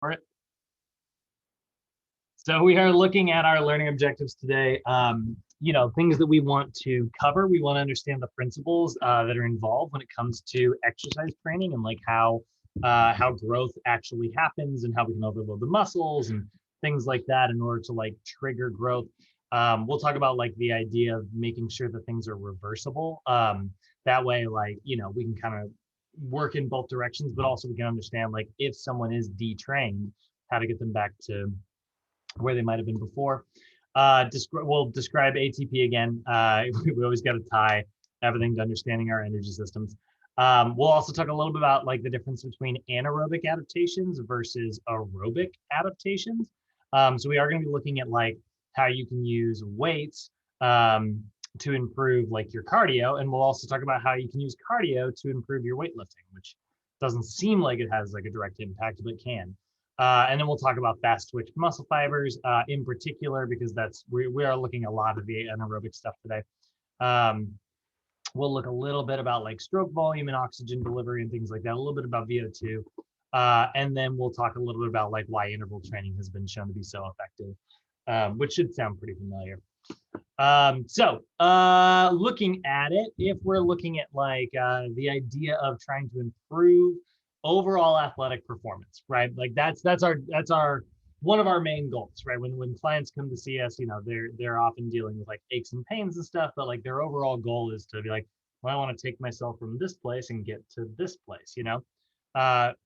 For it. So we are looking at our learning objectives today. Things that we want to cover. We want to understand the principles that are involved when it comes to exercise training and like how growth actually happens and how we can overload the muscles and things like that in order to like trigger growth. We'll talk about like the idea of making sure that things are reversible. That way, like we can kind of work in both directions, but also we can understand like if someone is detrained, how to get them back to where they might have been before. We'll describe ATP again. We always got to tie everything to understanding our energy systems. We'll also talk a little bit about like the difference between anaerobic adaptations versus aerobic adaptations. So we are going to be looking at like how you can use weights to improve like your cardio, and we'll also talk about how you can use cardio to improve your weightlifting, which doesn't seem like it has like a direct impact, but can. And then we'll talk about fast twitch muscle fibers in particular, because we are looking a lot of the anaerobic stuff today. Um, we'll look a little bit about like stroke volume and oxygen delivery and things like that, a little bit about VO2. And then we'll talk a little bit about like why interval training has been shown to be so effective, which should sound pretty familiar. Looking at it, if we're looking at like the idea of trying to improve overall athletic performance, right? Like that's our one of our main goals, right? When clients come to see us, they're often dealing with like aches and pains and stuff, but like their overall goal is to be like, well, I want to take myself from this place and get to this place.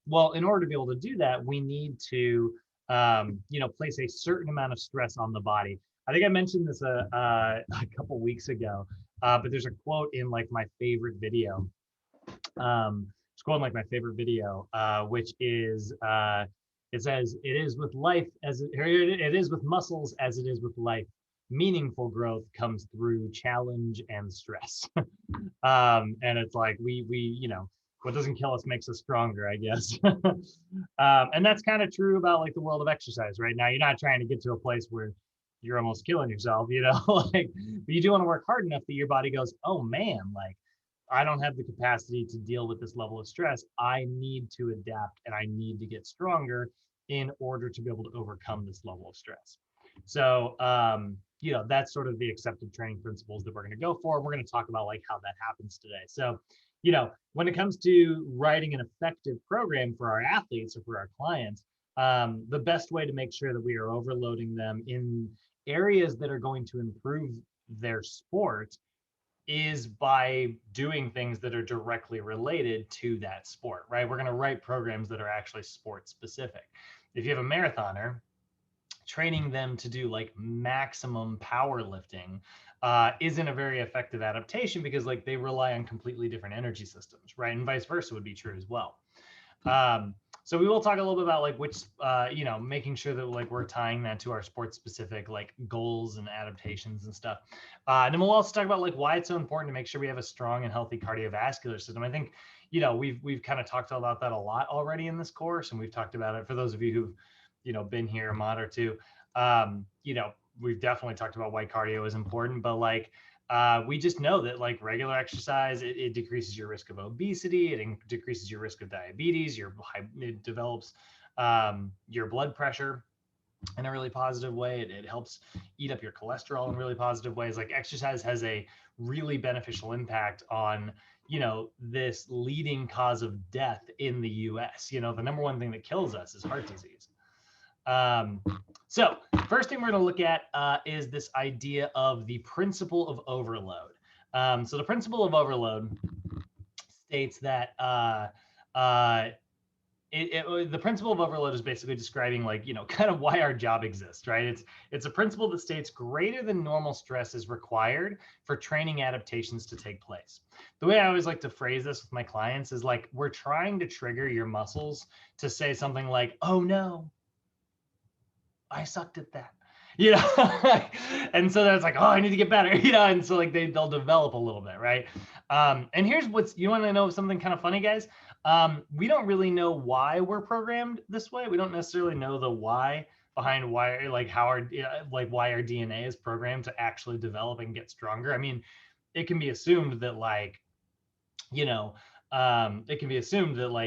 Well, in order to be able to do that, we need to place a certain amount of stress on the body. I think I mentioned this a couple weeks ago, but there's a quote in like my favorite video. It's quote in like my favorite video, which is it says, "It is with life it is with muscles as it is with life. Meaningful growth comes through challenge and stress." And it's like what doesn't kill us makes us stronger, I guess. And that's kind of true about like the world of exercise right now. You're not trying to get to a place where you're almost killing yourself, like, but you do want to work hard enough that your body goes, oh man, like I don't have the capacity to deal with this level of stress. I need to adapt and I need to get stronger in order to be able to overcome this level of stress. So, that's sort of the accepted training principles that we're going to go for. We're going to talk about like how that happens today. So, when it comes to writing an effective program for our athletes or for our clients, the best way to make sure that we are overloading them in areas that are going to improve their sport is by doing things that are directly related to that sport, right? We're going to write programs that are actually sport specific. If you have a marathoner, training them to do like maximum powerlifting isn't a very effective adaptation, because like they rely on completely different energy systems, right? And vice versa would be true as well. So we will talk a little bit about like which, making sure that like we're tying that to our sport specific like goals and adaptations and stuff. And then we'll also talk about like why it's so important to make sure we have a strong and healthy cardiovascular system. I think, we've kind of talked about that a lot already in this course, and we've talked about it for those of you who've, been here a mod or two. We've definitely talked about why cardio is important, but like, we just know that like regular exercise, it decreases your risk of obesity, it decreases your risk of diabetes, it develops your blood pressure in a really positive way. It helps eat up your cholesterol in really positive ways. Like exercise has a really beneficial impact on, this leading cause of death in the US. The number one thing that kills us is heart disease. So first thing we're going to look at is this idea of the principle of overload. So the principle of overload states that the principle of overload is basically describing like, kind of why our job exists, right? It's a principle that states greater than normal stress is required for training adaptations to take place. The way I always like to phrase this with my clients is like, we're trying to trigger your muscles to say something like, oh no, I sucked at that, and so that's like, oh, I need to get better, and so like they'll develop a little bit, right? And here's you want to know something kind of funny, guys. We don't really know why we're programmed this way. We don't necessarily know the why behind why, like how why our DNA is programmed to actually develop and get stronger. I mean, it can be assumed that like,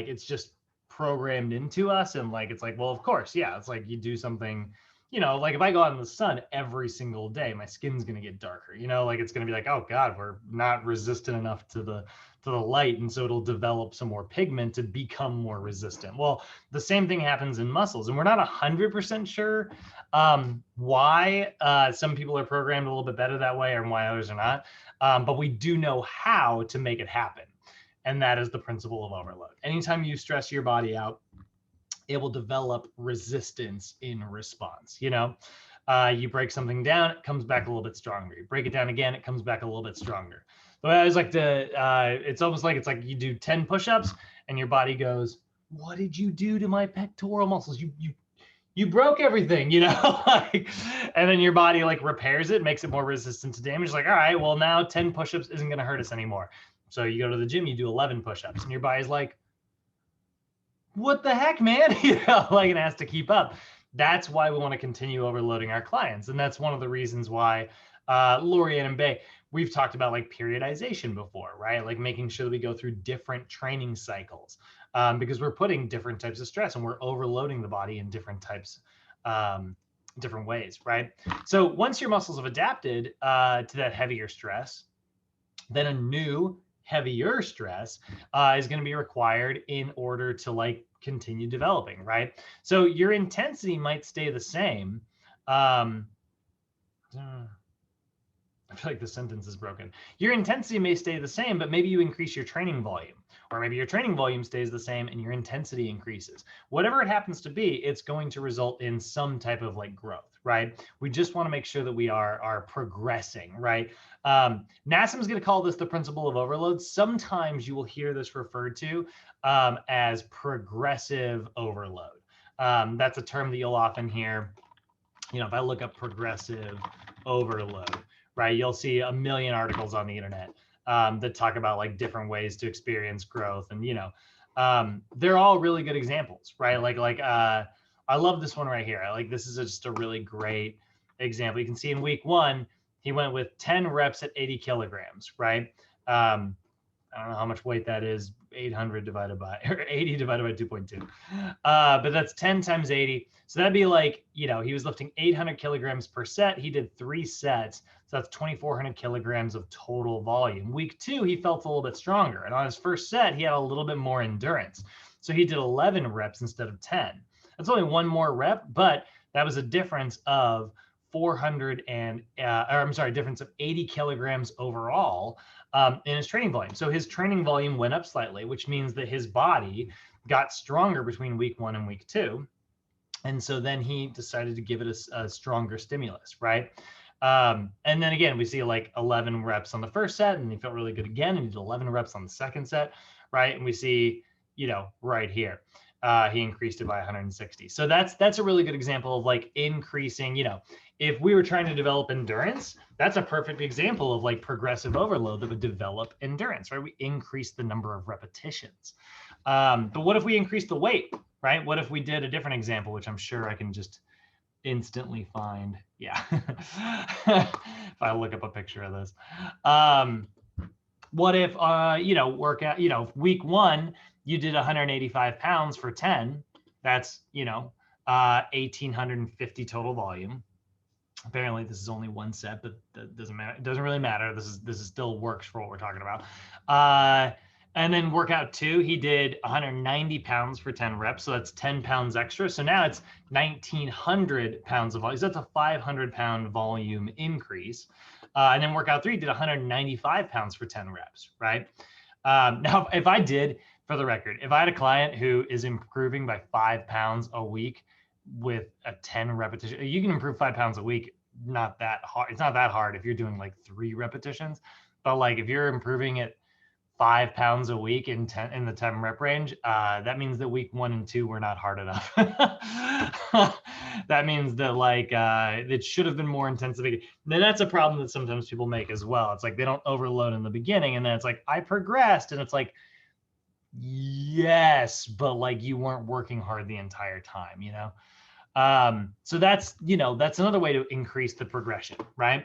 it's just programmed into us. And like, it's like, well, of course, yeah, it's like you do something, you know, like if I go out in the sun every single day, my skin's going to get darker, you know, like it's going to be like, oh God, we're not resistant enough to the light. And so it'll develop some more pigment to become more resistant. Well, the same thing happens in muscles, and we're not 100% sure why some people are programmed a little bit better that way and why others are not. But we do know how to make it happen. And that is the principle of overload. Anytime you stress your body out, it will develop resistance in response. You know, you break something down, it comes back a little bit stronger. You break it down again, it comes back a little bit stronger. The way I always like to, it's almost like it's like you do 10 push-ups and your body goes, what did you do to my pectoral muscles? You broke everything, you know, like, and then your body like repairs it, makes it more resistant to damage. Like, all right, well now 10 push-ups isn't going to hurt us anymore. So you go to the gym, you do 11 push-ups, and your body's like, what the heck, man? You know, like it has to keep up. That's why we want to continue overloading our clients. And that's one of the reasons why Lorianne and Bay, we've talked about like periodization before, right? Like making sure that we go through different training cycles because we're putting different types of stress and we're overloading the body in different types, different ways, right? So once your muscles have adapted to that heavier stress, then a new heavier stress is going to be required in order to like continue developing, right? So your intensity might stay the same. I feel like the sentence is broken. Your intensity may stay the same, but maybe you increase your training volume, or maybe your training volume stays the same and your intensity increases. Whatever it happens to be, it's going to result in some type of like growth, right? We just want to make sure that we are progressing, right? NASM is going to call this the principle of overload. Sometimes you will hear this referred to as progressive overload. That's a term that you'll often hear. You know, if I look up progressive overload, right, you'll see a million articles on the internet that talk about like different ways to experience growth. And, you know, they're all really good examples, right? I love this one right here. This is just a really great example. You can see in week 1, he went with 10 reps at 80 kilograms, right? I don't know how much weight that is, 800 divided by, or 80 divided by 2.2. But that's 10 times 80. So that'd be like, you know, he was lifting 800 kilograms per set. He did 3 sets. So that's 2,400 kilograms of total volume. Week 2, he felt a little bit stronger. And on his first set, he had a little bit more endurance. So he did 11 reps instead of 10. That's only one more rep, but that was a difference of 80 kilograms overall in his training volume. So his training volume went up slightly, which means that his body got stronger between week 1 and week 2. And so then he decided to give it a stronger stimulus, right? And then again, we see like 11 reps on the first set, and he felt really good again, and he did 11 reps on the second set, right? And we see, you know, right here, he increased it by 160. So that's a really good example of like increasing, you know, if we were trying to develop endurance, that's a perfect example of like progressive overload that would develop endurance, right? We increase the number of repetitions. But what if we increase the weight, right? What if we did a different example, which I'm sure I can just instantly find. Yeah. If I look up a picture of this. What if, you know, workout, you know, week 1, you did 185 pounds for 10, that's, you know, 1,850 total volume. Apparently this is only 1 set, but that doesn't matter. It doesn't really matter. This is still works for what we're talking about. And then workout 2, he did 190 pounds for 10 reps. So that's 10 pounds extra. So now it's 1,900 pounds of volume. So that's a 500-pound volume increase. And then workout 3 did 195 pounds for 10 reps, right? Now, if I did, for the record, if I had a client who is improving by 5 pounds a week with a 10 repetition, you can improve 5 pounds a week. Not that hard. It's not that hard if you're doing like 3 repetitions, but like if you're improving it 5 pounds a week in the 10 rep range, that means that week 1 and 2 were not hard enough. That means that like it should have been more intensive. Then that's a problem that sometimes people make as well. It's like they don't overload in the beginning, and then it's like I progressed, and it's like, yes, but like you weren't working hard the entire time, you know? So that's, you know, that's another way to increase the progression, right?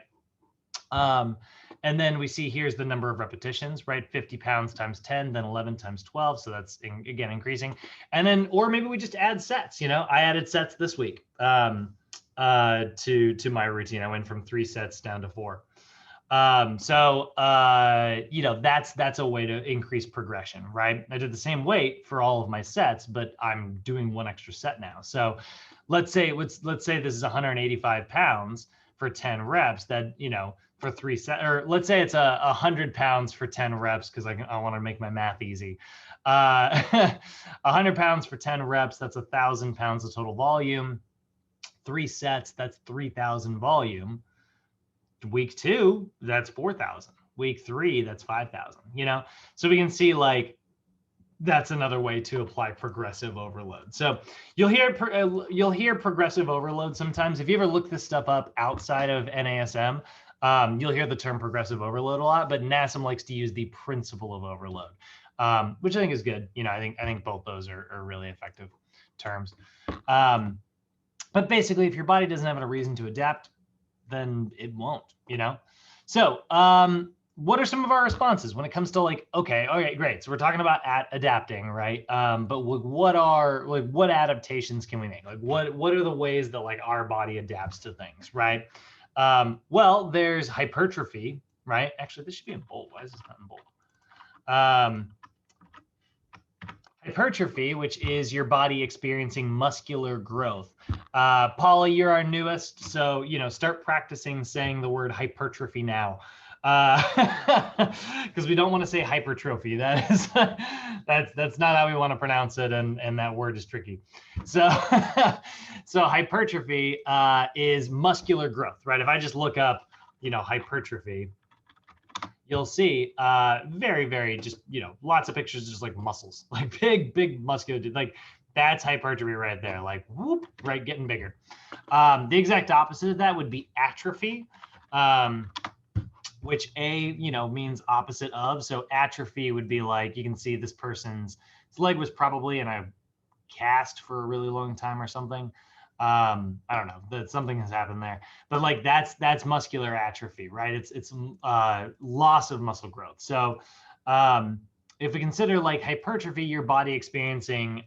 And then we see here's the number of repetitions, right? 50 pounds times 10, then 11 times 12. So that's, again, increasing. And then, or maybe we just add sets, I added sets this week to my routine. I went from 3 sets down to 4. That's a way to increase progression, right? I did the same weight for all of my sets, but I'm doing 1 extra set now. So let's say this is 185 pounds for 10 reps that, for 3 sets, or let's say it's 100 pounds for 10 reps, because I want to make my math easy. 100 pounds for 10 reps, that's 1,000 pounds of total volume. 3 sets, that's 3,000 volume. Week 2, that's 4,000. Week 3, that's 5,000. So we can see that's another way to apply progressive overload. So you'll hear progressive overload sometimes. If you ever look this stuff up outside of NASM, you'll hear the term progressive overload a lot, but NASM likes to use the principle of overload, which I think is good. I think both those are really effective terms. But basically, if your body doesn't have a reason to adapt, then it won't, So what are some of our responses when it comes to okay, all right, great. So we're talking about adapting, right? But what adaptations can we make? What are the ways that our body adapts to things, right? Well, there's hypertrophy, right? Actually, this should be in bold. Why is this not in bold? Hypertrophy, which is your body experiencing muscular growth. Paula, you're our newest, so start practicing saying the word hypertrophy now, because we don't want to say hypertrophy. That's not how we want to pronounce it, and that word is tricky. So so hypertrophy is muscular growth, right? If I just look up hypertrophy, you'll see very, very just, lots of pictures, just muscles, big muscular dude. That's hypertrophy right there, whoop, right, getting bigger. The exact opposite of that would be atrophy, which means opposite of. So atrophy would be you can see this person's leg was probably in a cast for a really long time or something. I don't know, that something has happened there, but that's muscular atrophy, right? It's loss of muscle growth. So if we consider hypertrophy, your body experiencing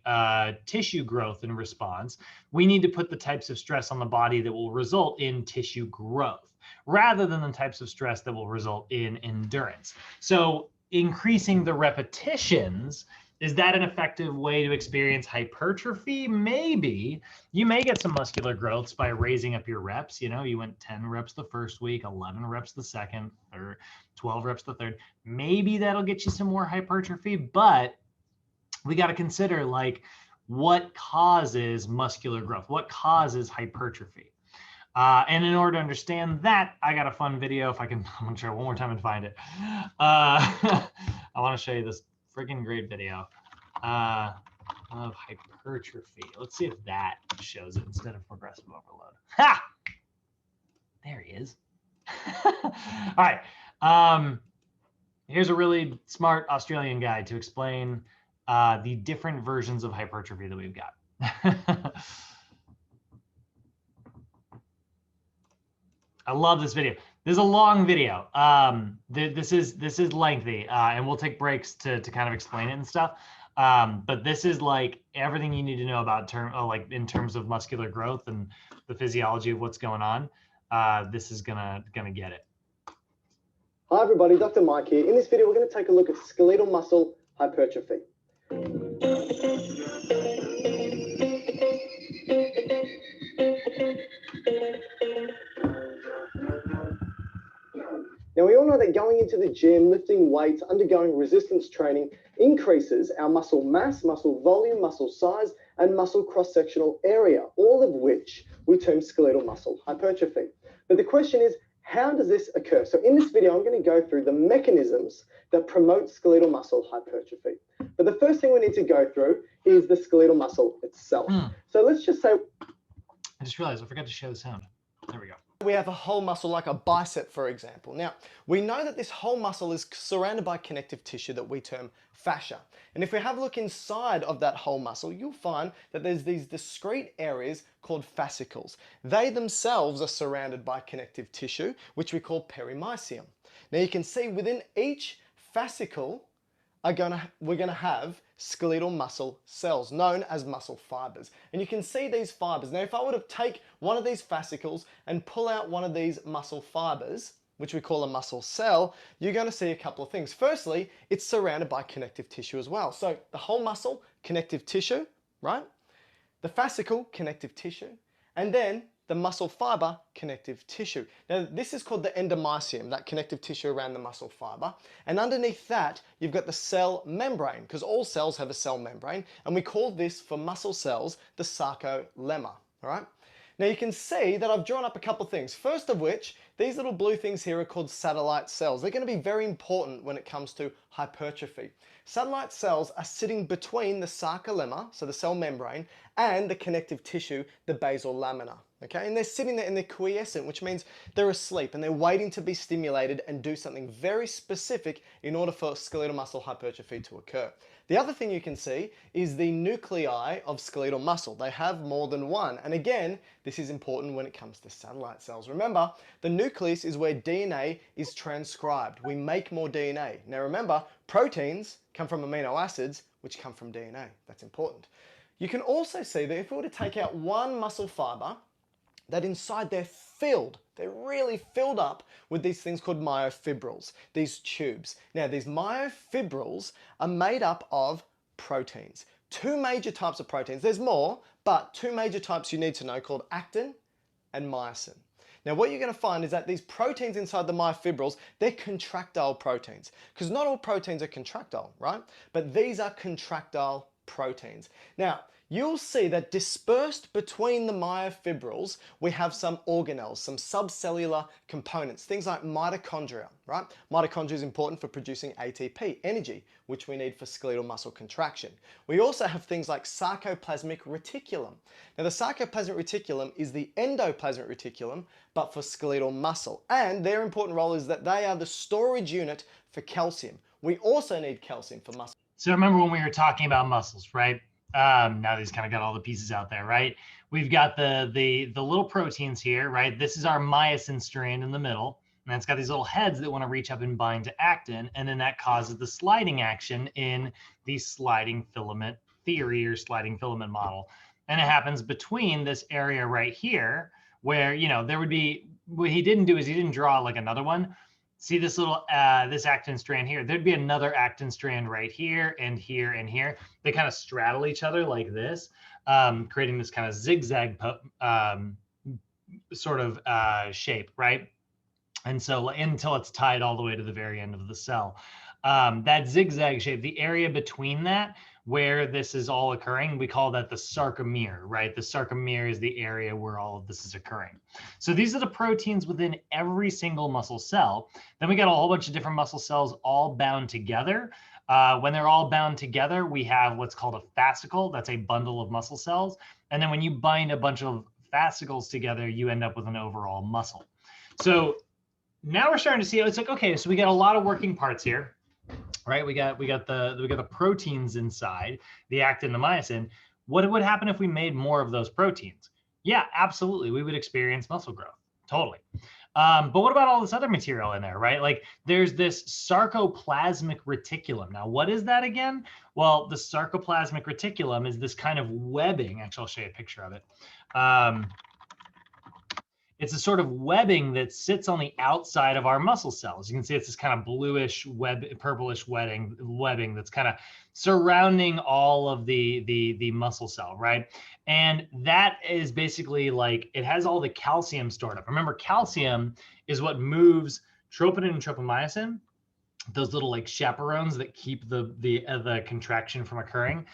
tissue growth in response, we need to put the types of stress on the body that will result in tissue growth, rather than the types of stress that will result in endurance. So increasing the repetitions, is that an effective way to experience hypertrophy? Maybe. You may get some muscular growths by raising up your reps. You went 10 reps the first week, 11 reps the second, or 12 reps the third. Maybe that'll get you some more hypertrophy, but we got to consider what causes muscular growth? What causes hypertrophy? And in order to understand that, I got a fun video. If I can, I'm going to try one more time and find it. I want to show you this freaking great video of hypertrophy. Let's see if that shows it instead of progressive overload. Ha! There he is. All right. Here's a really smart Australian guy to explain the different versions of hypertrophy that we've got. I love this video. This is a long video. This is lengthy, and we'll take breaks to kind of explain it and stuff. But this is everything you need to know about in terms of muscular growth and the physiology of what's going on. This is gonna get it. Hi everybody, Dr. Mike here. In this video, we're going to take a look at skeletal muscle hypertrophy. Now, we all know that going into the gym, lifting weights, undergoing resistance training increases our muscle mass, muscle volume, muscle size, and muscle cross-sectional area, all of which we term skeletal muscle hypertrophy. But the question is, how does this occur? So in this video, I'm going to go through the mechanisms that promote skeletal muscle hypertrophy. But the first thing we need to go through is the skeletal muscle itself. So let's just say... I just realized I forgot to share the sound. There we go. We have a whole muscle like a bicep, for example. Now, we know that this whole muscle is surrounded by connective tissue that we term fascia. And if we have a look inside of that whole muscle, you'll find that there's these discrete areas called fascicles. They themselves are surrounded by connective tissue, which we call perimysium. Now, you can see within each fascicle, we're gonna have skeletal muscle cells known as muscle fibers. And you can see these fibers. Now, if I were to take one of these fascicles and pull out one of these muscle fibers, which we call a muscle cell, you're gonna see a couple of things. Firstly, it's surrounded by connective tissue as well. So the whole muscle, connective tissue, right? The fascicle, connective tissue, and then the muscle fiber, connective tissue. Now, this is called the endomysium, that connective tissue around the muscle fiber. And underneath that, you've got the cell membrane, because all cells have a cell membrane, and we call this, for muscle cells, the sarcolemma, all right? Now, you can see that I've drawn up a couple things. First of which, these little blue things here are called satellite cells. They're going to be very important when it comes to hypertrophy. Satellite cells are sitting between the sarcolemma, so the cell membrane, and the connective tissue, the basal lamina. Okay, and they're sitting there and they're quiescent, which means they're asleep and they're waiting to be stimulated and do something very specific in order for skeletal muscle hypertrophy to occur. The other thing you can see is the nuclei of skeletal muscle. They have more than one. And again, this is important when it comes to satellite cells. Remember, the nucleus is where DNA is transcribed. We make more DNA. Now remember, proteins come from amino acids, which come from DNA. That's important. You can also see that if we were to take out one muscle fiber, that inside they're really filled up with these things called myofibrils, these tubes. Now, these myofibrils are made up of proteins. Two major types of proteins. There's more, but two major types you need to know called actin and myosin. Now, what you're going to find is that these proteins inside the myofibrils, they're contractile proteins, because not all proteins are contractile, right? But these are contractile proteins. Now, you'll see that dispersed between the myofibrils, we have some organelles, some subcellular components, things like mitochondria, right? Mitochondria is important for producing ATP, energy, which we need for skeletal muscle contraction. We also have things like sarcoplasmic reticulum. Now, the sarcoplasmic reticulum is the endoplasmic reticulum, but for skeletal muscle. And their important role is that they are the storage unit for calcium. We also need calcium for muscle. So remember when we were talking about muscles, right? Now these kind of got all the pieces out there, right? We've got the little proteins here, right? This is our myosin strand in the middle, and it's got these little heads that want to reach up and bind to actin, and then that causes the sliding action in the sliding filament theory or sliding filament model. And it happens between this area right here, where, you know, there would be, what he didn't do is he didn't draw like another one. See this little, this actin strand here, there'd be another actin strand right here and here and here. They kind of straddle each other like this, creating this kind of zigzag sort of shape, right? And so until it's tied all the way to the very end of the cell. That zigzag shape, the area between that, where this is all occurring, we call that the sarcomere, right? The sarcomere is the area where all of this is occurring. So these are the proteins within every single muscle cell. Then we got a whole bunch of different muscle cells all bound together. When they're all bound together, we have what's called a fascicle. That's a bundle of muscle cells. And then when you bind a bunch of fascicles together, you end up with an overall muscle. So now we're starting to see, it's like, okay, so we got a lot of working parts here. Right, we got the proteins inside, the actin, the myosin. What would happen if we made more of those proteins? Yeah, absolutely, we would experience muscle growth, totally. But what about all this other material in there, right? Like there's this sarcoplasmic reticulum. Now, what is that again? Well, the sarcoplasmic reticulum is this kind of webbing. Actually, I'll show you a picture of it. It's a sort of webbing that sits on the outside of our muscle cells. You can see it's this kind of bluish purplish webbing that's kind of surrounding all of the muscle cell, right? And that is basically like, it has all the calcium stored up. Remember, calcium is what moves troponin and tropomyosin, those little like chaperones that keep the contraction from occurring.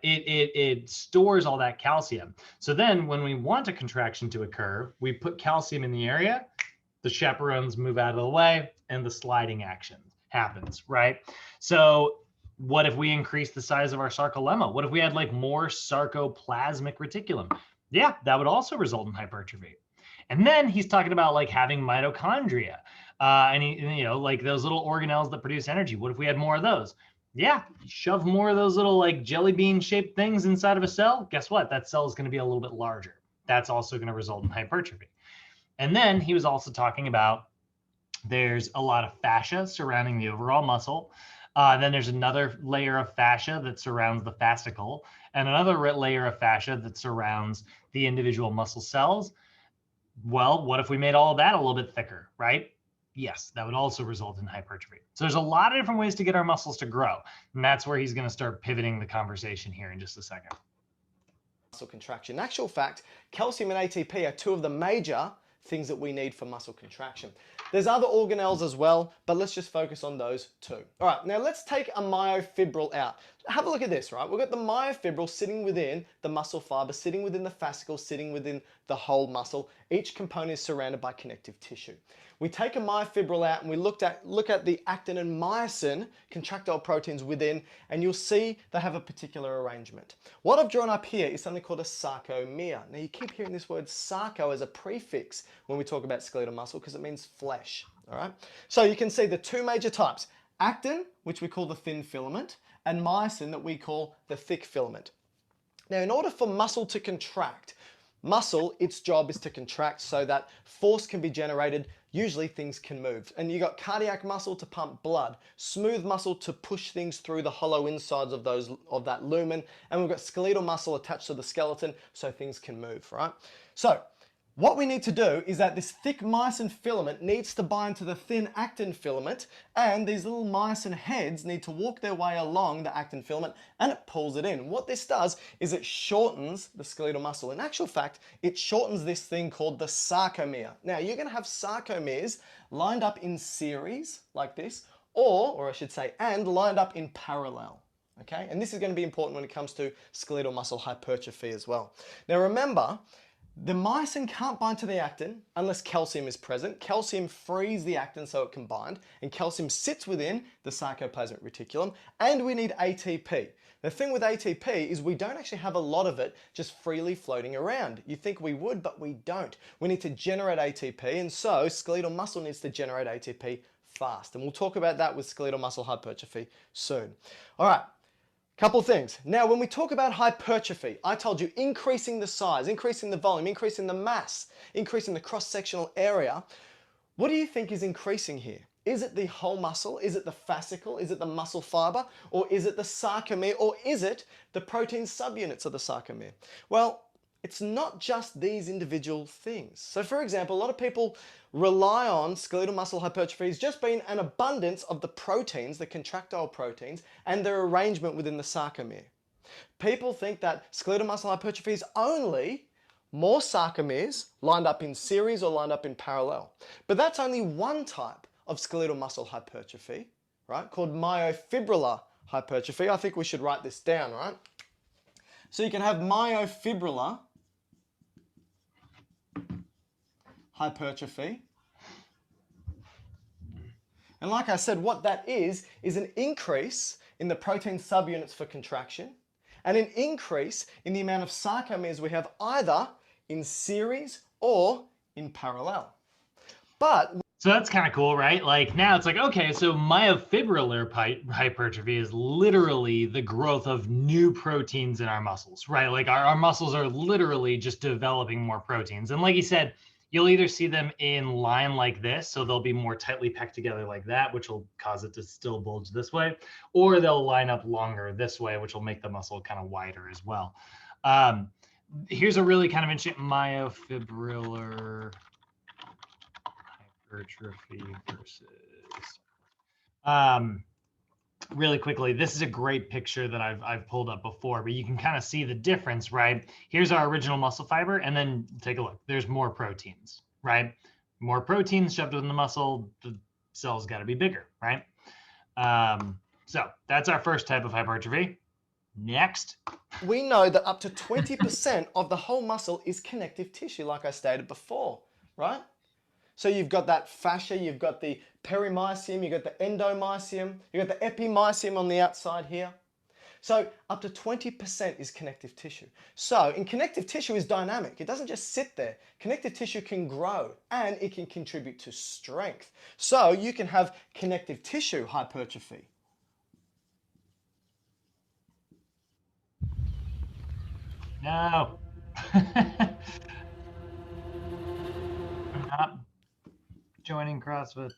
It stores all that calcium. So then when we want a contraction to occur, we put calcium in the area, the chaperones move out of the way, and the sliding action happens, right? So what if we increase the size of our sarcolemma? What if we had like more sarcoplasmic reticulum? Yeah, that would also result in hypertrophy. And then he's talking about like having mitochondria, like those little organelles that produce energy. What if we had more of those? Yeah, shove more of those little like jelly bean shaped things inside of a cell. Guess what? That cell is going to be a little bit larger. That's also going to result in hypertrophy. And then he was also talking about there's a lot of fascia surrounding the overall muscle. Then there's another layer of fascia that surrounds the fascicle, and another layer of fascia that surrounds the individual muscle cells. Well, what if we made all of that a little bit thicker, right? Yes, that would also result in hypertrophy. So there's a lot of different ways to get our muscles to grow. And that's where he's going to start pivoting the conversation here in just a second. Muscle contraction. In actual fact, calcium and ATP are two of the major things that we need for muscle contraction. There's other organelles as well, but let's just focus on those two. All right, now let's take a myofibril out. Have a look at this, right? We've got the myofibril sitting within the muscle fiber, sitting within the fascicle, sitting within the whole muscle. Each component is surrounded by connective tissue. We take a myofibril out and we look at the actin and myosin contractile proteins within, and you'll see they have a particular arrangement. What I've drawn up here is something called a sarcomere. Now you keep hearing this word sarco as a prefix when we talk about skeletal muscle because it means flesh. All right. So you can see the two major types: actin, which we call the thin filament, and myosin that we call the thick filament. Now, in order for muscle to contract, muscle, its job is to contract so that force can be generated. Usually things can move. And you got cardiac muscle to pump blood, smooth muscle to push things through the hollow insides of that lumen, and we've got skeletal muscle attached to the skeleton so things can move, right? So what we need to do is that this thick myosin filament needs to bind to the thin actin filament, and these little myosin heads need to walk their way along the actin filament, and it pulls it in. What this does is it shortens the skeletal muscle. In actual fact, it shortens this thing called the sarcomere. Now, you're going to have sarcomeres lined up in series like this, or I should say, and lined up in parallel. Okay, and this is going to be important when it comes to skeletal muscle hypertrophy as well. Now, remember, the myosin can't bind to the actin unless calcium is present. Calcium frees the actin so it can bind, and calcium sits within the sarcoplasmic reticulum, and we need ATP. The thing with ATP is we don't actually have a lot of it just freely floating around. You think we would, but we don't. We need to generate ATP, and so skeletal muscle needs to generate ATP fast. And we'll talk about that with skeletal muscle hypertrophy soon. All right. Couple things. Now, when we talk about hypertrophy, I told you increasing the size, increasing the volume, increasing the mass, increasing the cross-sectional area. What do you think is increasing here? Is it the whole muscle? Is it the fascicle? Is it the muscle fiber? Or is it the sarcomere? Or is it the protein subunits of the sarcomere? Well, it's not just these individual things. So for example, a lot of people rely on skeletal muscle hypertrophy as just being an abundance of the proteins, the contractile proteins, and their arrangement within the sarcomere. People think that skeletal muscle hypertrophy is only more sarcomeres lined up in series or lined up in parallel. But that's only one type of skeletal muscle hypertrophy, right? Called myofibrillar hypertrophy. I think we should write this down, right? So you can have myofibrillar hypertrophy. And like I said, what that is an increase in the protein subunits for contraction and an increase in the amount of sarcomeres we have either in series or in parallel. So that's kind of cool, right? Like now it's like, okay, so myofibrillar hypertrophy is literally the growth of new proteins in our muscles, right? Like our muscles are literally just developing more proteins. And like you said, you'll either see them in line like this, so they'll be more tightly packed together like that, which will cause it to still bulge this way, or they'll line up longer this way, which will make the muscle kind of wider as well. Here's a really kind of interesting myofibrillar hypertrophy versus really quickly, this is a great picture that I've pulled up before, but you can kind of see the difference, right? Here's our original muscle fiber, and then take a look. There's more proteins, right? More proteins shoved within the muscle, the cell's got to be bigger, right? So that's our first type of hypertrophy. Next. We know that up to 20% of the whole muscle is connective tissue, like I stated before, right? So you've got that fascia, you've got the perimysium, you've got the endomysium, you've got the epimysium on the outside here. So up to 20% is connective tissue. So in connective tissue is dynamic. It doesn't just sit there. Connective tissue can grow and it can contribute to strength. So you can have connective tissue hypertrophy. No. I'm not joining CrossFit.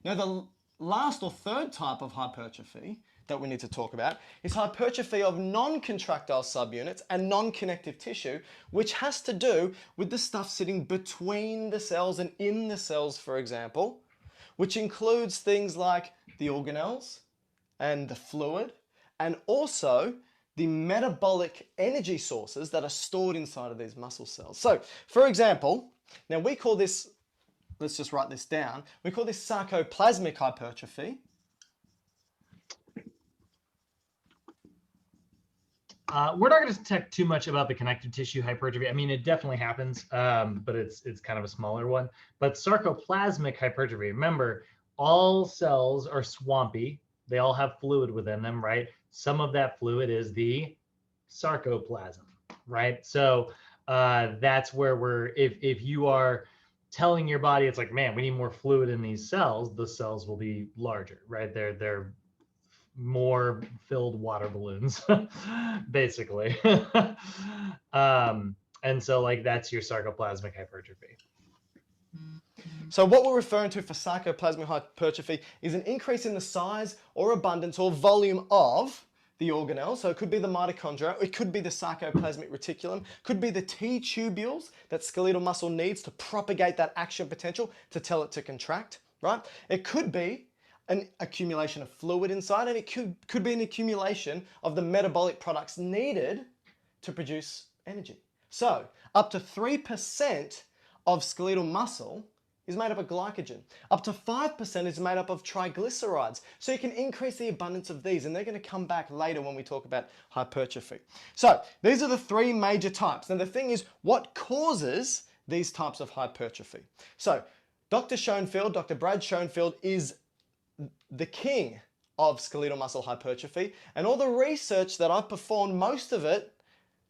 Now the last or third type of hypertrophy that we need to talk about is hypertrophy of non-contractile subunits and non-connective tissue, which has to do with the stuff sitting between the cells and in the cells, for example, which includes things like the organelles and the fluid, and also the metabolic energy sources that are stored inside of these muscle cells. So, for example, now we call this, let's just write this down, we call this sarcoplasmic hypertrophy. We're not going to talk too much about the connective tissue hypertrophy. I mean, it definitely happens, but it's kind of a smaller one. But sarcoplasmic hypertrophy, remember, all cells are swampy. They all have fluid within them, right? Some of that fluid is the sarcoplasm, right? So that's where if you are telling your body, it's like, man, we need more fluid in these cells, the cells will be larger, right? They're more filled water balloons, basically. And so like that's your sarcoplasmic hypertrophy. So what we're referring to for sarcoplasmic hypertrophy is an increase in the size or abundance or volume of the organelle. So it could be the mitochondria, it could be the sarcoplasmic reticulum, could be the T tubules that skeletal muscle needs to propagate that action potential to tell it to contract, right? It could be an accumulation of fluid inside, and it could be an accumulation of the metabolic products needed to produce energy. So up to 3% of skeletal muscle is made up of glycogen. Up to 5% is made up of triglycerides. So you can increase the abundance of these, and they're going to come back later when we talk about hypertrophy. So these are the three major types. Now the thing is, what causes these types of hypertrophy? So Dr. Brad Schoenfeld is the king of skeletal muscle hypertrophy, and all the research that I've performed, most of it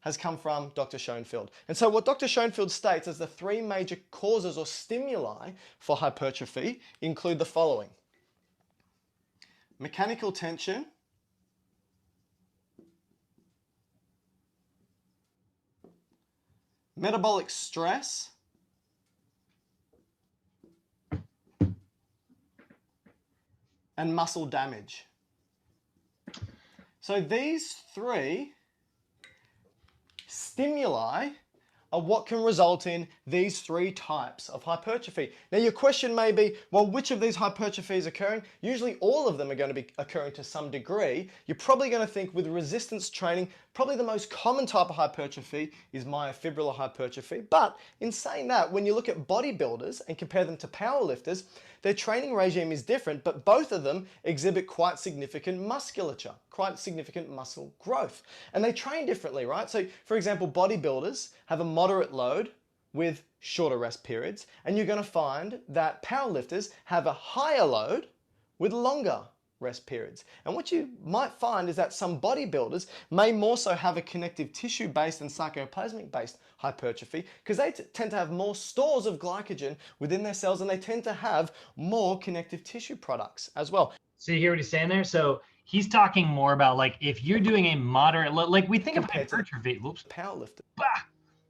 has come from Dr. Schoenfeld. And so what Dr. Schoenfeld states as the three major causes or stimuli for hypertrophy include the following: mechanical tension, metabolic stress, and muscle damage. So these three stimuli are what can result in these three types of hypertrophy. Now your question may be, well, which of these hypertrophy is occurring? Usually all of them are going to be occurring to some degree. You're probably going to think with resistance training, probably the most common type of hypertrophy is myofibrillar hypertrophy. But in saying that, when you look at bodybuilders and compare them to powerlifters, their training regime is different, but both of them exhibit quite significant musculature, quite significant muscle growth. And they train differently, right? So for example, bodybuilders have a moderate load with shorter rest periods, and you're going to find that powerlifters have a higher load with longer rest periods. And what you might find is that some bodybuilders may more so have a connective tissue based and sarcoplasmic based hypertrophy, because they tend to have more stores of glycogen within their cells, and they tend to have more connective tissue products as well. So you hear what he's saying there? So he's talking more about like if you're doing a moderate, like we think of hypertrophy, powerlifter.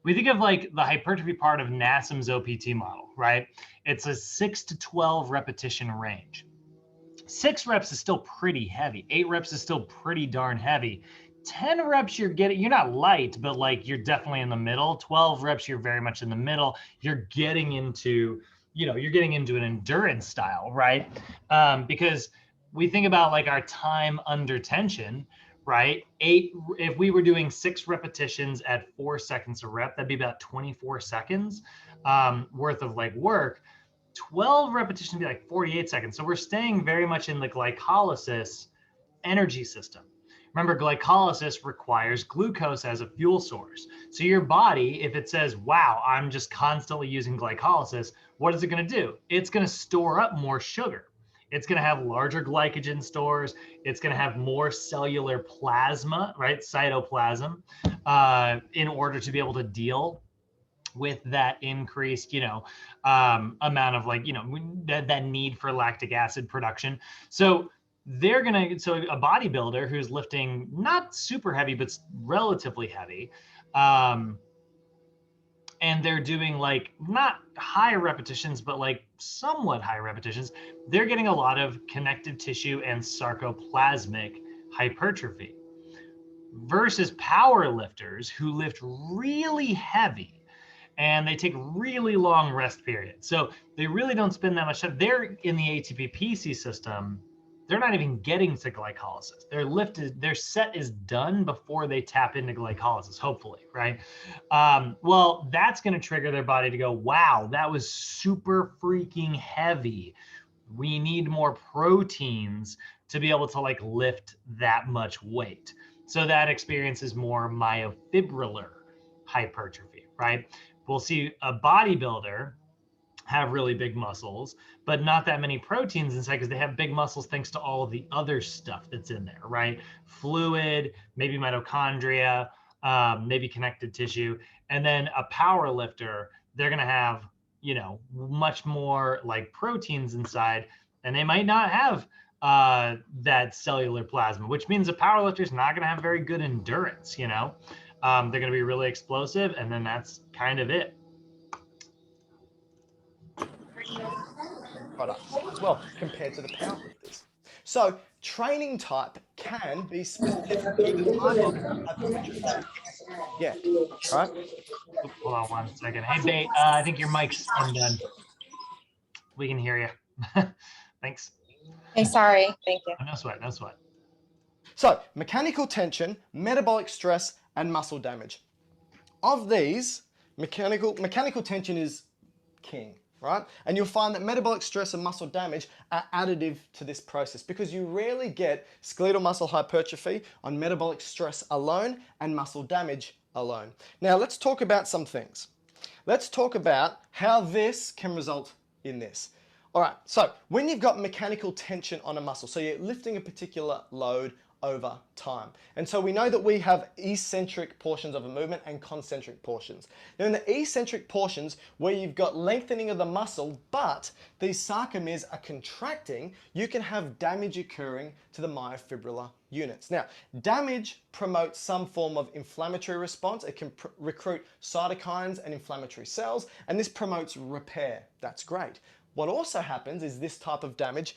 We think of like the hypertrophy part of NASM's OPT model, right? It's a 6 to 12 repetition range. 6 reps is still pretty heavy. 8 reps is still pretty darn heavy. 10 reps, you're not light, but like you're definitely in the middle. 12 reps, you're very much in the middle. You're getting into an endurance style, right? Because we think about like our time under tension, right? If we were doing 6 repetitions at 4 seconds a rep, that'd be about 24 seconds worth of like work. 12 repetitions would be like 48 seconds. So we're staying very much in the glycolysis energy system. Remember, glycolysis requires glucose as a fuel source. So your body, if it says, wow, I'm just constantly using glycolysis, what is it going to do? It's going to store up more sugar. It's going to have larger glycogen stores. It's going to have more cellular plasma, right? Cytoplasm, in order to be able to deal with that increased, amount of that need for lactic acid production. So so a bodybuilder who's lifting not super heavy, but relatively heavy, and they're doing like not high repetitions, but like somewhat high repetitions, they're getting a lot of connective tissue and sarcoplasmic hypertrophy versus power lifters who lift really heavy and they take really long rest periods. So they really don't spend that much time. They're in the ATP-PC system. They're not even getting to glycolysis. Their set is done before they tap into glycolysis, hopefully, right? Well, that's going to trigger their body to go, wow, that was super freaking heavy. We need more proteins to be able to like lift that much weight. So that experience is more myofibrillar hypertrophy, right? We'll see a bodybuilder have really big muscles, but not that many proteins inside because they have big muscles thanks to all of the other stuff that's in there, right? Fluid, maybe mitochondria, maybe connective tissue. And then a power lifter, they're going to have, much more like proteins inside, and they might not have that cellular plasma, which means a power lifter is not going to have very good endurance, they're going to be really explosive, and then that's kind of it. Products as well compared to the powerlifters. So training type can be specific to the type of hypertrophy you get, right? Oop, hold on 1 second. Hey, Bait, I think your mic's undone. We can hear you. Thanks. Hey, sorry. Thank you. No sweat, no sweat. So mechanical tension, metabolic stress, and muscle damage. Of these, mechanical tension is king, right? And you'll find that metabolic stress and muscle damage are additive to this process because you rarely get skeletal muscle hypertrophy on metabolic stress alone and muscle damage alone. Now let's talk about some things. Let's talk about how this can result in this. All right, so when you've got mechanical tension on a muscle, so you're lifting a particular load over time. And so we know that we have eccentric portions of a movement and concentric portions. Now in the eccentric portions where you've got lengthening of the muscle, but these sarcomeres are contracting, you can have damage occurring to the myofibrillar units. Now, damage promotes some form of inflammatory response. It can recruit cytokines and inflammatory cells, and this promotes repair. That's great. What also happens is this type of damage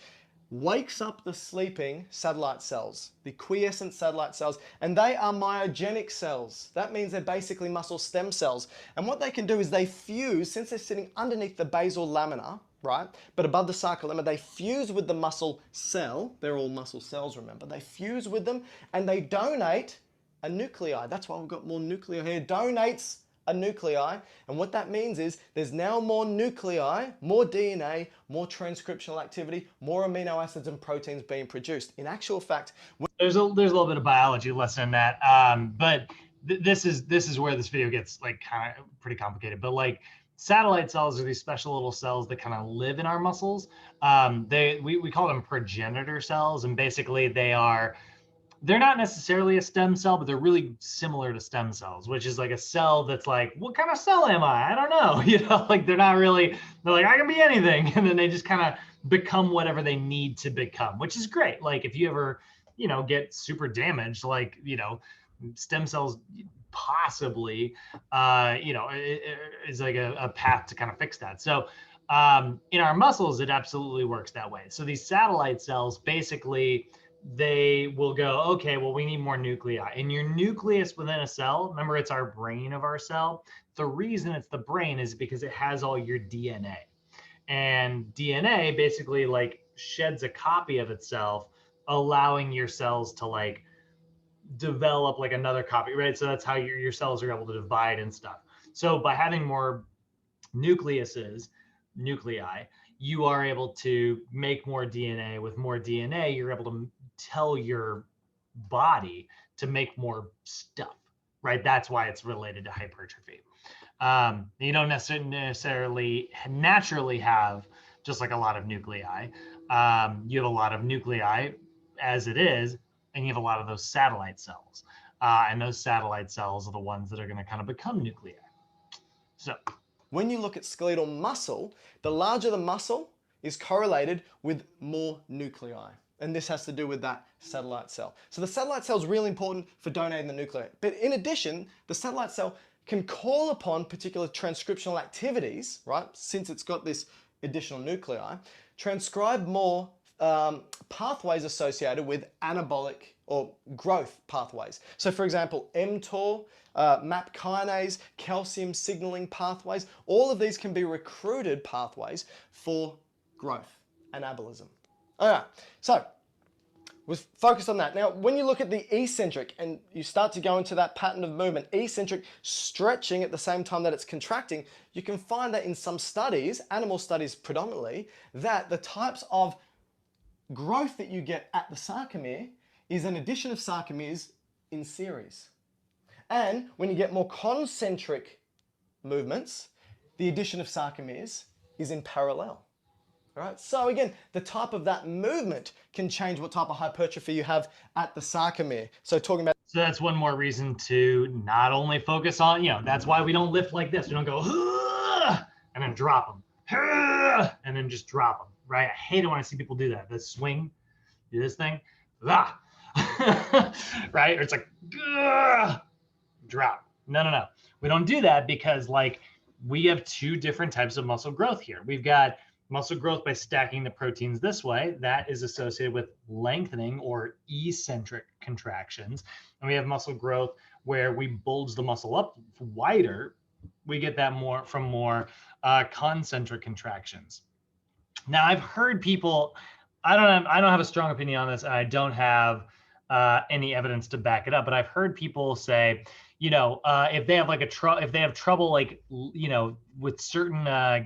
wakes up the sleeping satellite cells, the quiescent satellite cells, and they are myogenic cells. That means they're basically muscle stem cells. And what they can do is they fuse, since they're sitting underneath the basal lamina, right, but above the sarcolemma, they fuse with the muscle cell. They're all muscle cells, remember. They fuse with them and they donate a nuclei. That's why we've got more nuclei here. Donates a nuclei, and what that means is there's now more nuclei, more DNA, more transcriptional activity, more amino acids and proteins being produced. In actual fact, there's a little bit of biology lesson in that, but this is where this video gets like kind of pretty complicated. But like satellite cells are these special little cells that kind of live in our muscles. We call them progenitor cells, and basically they're not necessarily a stem cell, but they're really similar to stem cells, which is like a cell that's like, what kind of cell am I? I don't know. Like they're like, I can be anything. And then they just kind of become whatever they need to become, which is great. Like if you ever, get super damaged, like, stem cells possibly, is like a path to kind of fix that. So in our muscles, it absolutely works that way. So these satellite cells, basically, they will go, okay, well, we need more nuclei. And your nucleus within a cell, remember, it's our brain of our cell. The reason it's the brain is because it has all your DNA. And DNA basically like sheds a copy of itself, allowing your cells to like develop like another copy, right? So that's how your cells are able to divide and stuff. So by having more nuclei, you are able to make more DNA. With more DNA, you're able to tell your body to make more stuff, right? That's why it's related to hypertrophy. You don't necessarily naturally have just like a lot of nuclei. You have a lot of nuclei as it is, and you have a lot of those satellite cells. And those satellite cells are the ones that are going to kind of become nuclei. So when you look at skeletal muscle, the larger the muscle is correlated with more nuclei. And this has to do with that satellite cell. So the satellite cell is really important for donating the nuclei. But in addition, the satellite cell can call upon particular transcriptional activities, right? Since it's got this additional nuclei, transcribe more pathways associated with anabolic or growth pathways. So for example, mTOR, MAP kinase, calcium signaling pathways, all of these can be recruited pathways for growth, anabolism. All right, so we'll focus on that. Now, when you look at the eccentric and you start to go into that pattern of movement, eccentric stretching at the same time that it's contracting, you can find that in some studies, animal studies predominantly, that the types of growth that you get at the sarcomere is an addition of sarcomeres in series. And when you get more concentric movements, the addition of sarcomeres is in parallel. All right, so again, the type of that movement can change what type of hypertrophy you have at the sarcomere. So talking about... So that's one more reason to not only focus on, that's why we don't lift like this. We don't go, and then drop them, and then just drop them, right? I hate it when I see people do that. The swing, do this thing, right? Or it's like, drop. No. We don't do that because we have two different types of muscle growth here. We've got muscle growth by stacking the proteins this way. That is associated with lengthening or eccentric contractions. And we have muscle growth where we bulge the muscle up wider. We get that more from more concentric contractions. Now, I've heard people, I don't have a strong opinion on this, and I don't have any evidence to back it up, but I've heard people say, if they have if they have trouble, with certain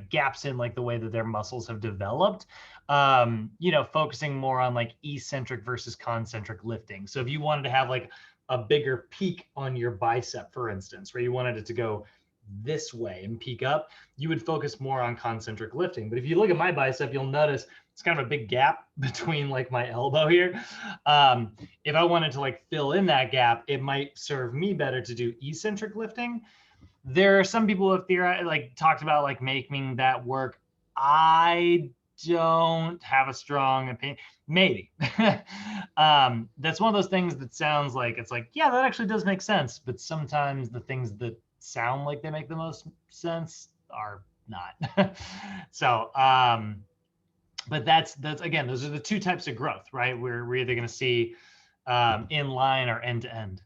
gaps in the way that their muscles have developed, focusing more on eccentric versus concentric lifting. So if you wanted to have a bigger peak on your bicep, for instance, where you wanted it to go this way and peak up, you would focus more on concentric lifting. But if you look at my bicep, you'll notice it's kind of a big gap between my elbow here. If I wanted to fill in that gap, it might serve me better to do eccentric lifting. There are some people who have talked about making that work. I don't have a strong opinion. Maybe. That's one of those things that sounds yeah, that actually does make sense. But sometimes the things that sound like they make the most sense are not. So, but that's again, those are the two types of growth, right? We're either going to see in line or end to end.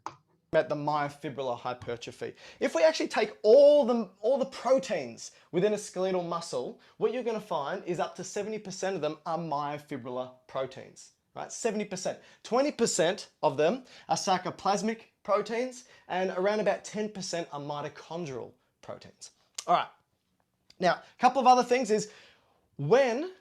About the myofibrillar hypertrophy. If we actually take all the proteins within a skeletal muscle, what you're going to find is up to 70% of them are myofibrillar proteins, right? 70%. 20% of them are sarcoplasmic proteins, and around about 10% are mitochondrial proteins. All right. Now, a couple of other things is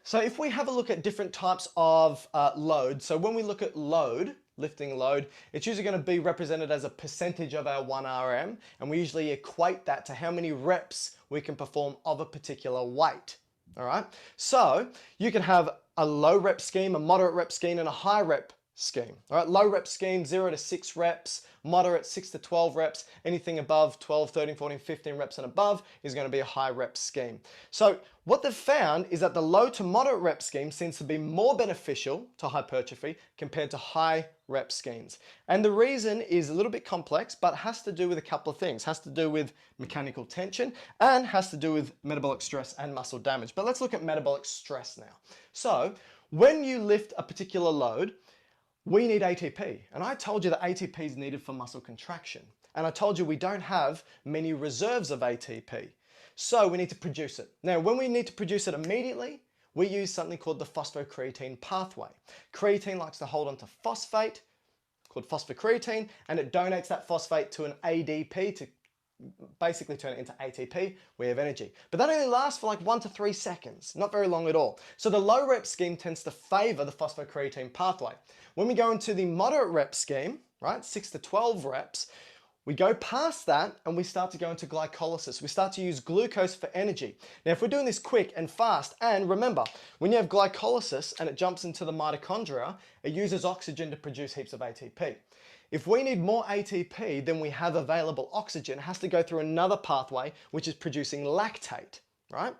so if we have a look at different types of load, so when we look at load, lifting load, it's usually going to be represented as a percentage of our 1RM, and we usually equate that to how many reps we can perform of a particular weight. All right. So you can have a low rep scheme, a moderate rep scheme, and a high rep scheme. All right. Low rep scheme, 0 to 6 reps, moderate 6 to 12 reps, anything above 12, 13, 14, 15 reps and above is going to be a high rep scheme. So what they've found is that the low to moderate rep scheme seems to be more beneficial to hypertrophy compared to high rep schemes. And the reason is a little bit complex, but has to do with a couple of things. Has to do with mechanical tension and has to do with metabolic stress and muscle damage. But let's look at metabolic stress now. So when you lift a particular load, we need ATP. And I told you that ATP is needed for muscle contraction. And I told you we don't have many reserves of ATP. So we need to produce it. Now, when we need to produce it immediately, we use something called the phosphocreatine pathway. Creatine likes to hold on to phosphate, called phosphocreatine, and it donates that phosphate to an ADP to basically turn it into ATP. We have energy. But that only lasts for 1 to 3 seconds, not very long at all. So the low rep scheme tends to favor the phosphocreatine pathway. When we go into the moderate rep scheme, right, 6 to 12 reps, We go past that and we start to go into glycolysis. We start to use glucose for energy. Now, if we're doing this quick and fast, and remember, when you have glycolysis and it jumps into the mitochondria, it uses oxygen to produce heaps of ATP. If we need more ATP than we have available oxygen, it has to go through another pathway, which is producing lactate, right?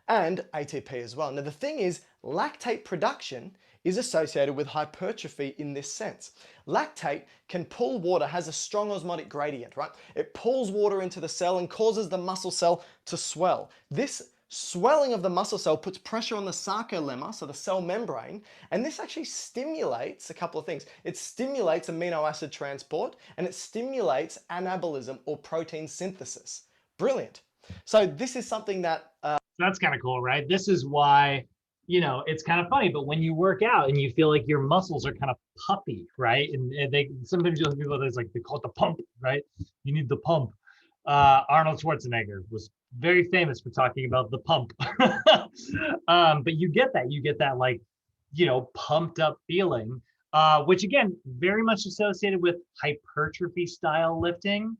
And ATP as well. Now, the thing is, lactate production is associated with hypertrophy in this sense. Lactate can pull water, has a strong osmotic gradient, right? It pulls water into the cell and causes the muscle cell to swell. This swelling of the muscle cell puts pressure on the sarcolemma, so the cell membrane, and this actually stimulates a couple of things. It stimulates amino acid transport and it stimulates anabolism or protein synthesis. Brilliant. So this is something that that's kind of cool, right? This is why, it's kind of funny, but when you work out and you feel like your muscles are kind of puffy, right? And they sometimes you'll have people that's like, they call it the pump, right? You need the pump. Arnold Schwarzenegger was very famous for talking about the pump. But you get that like, pumped up feeling, which again, very much associated with hypertrophy style lifting.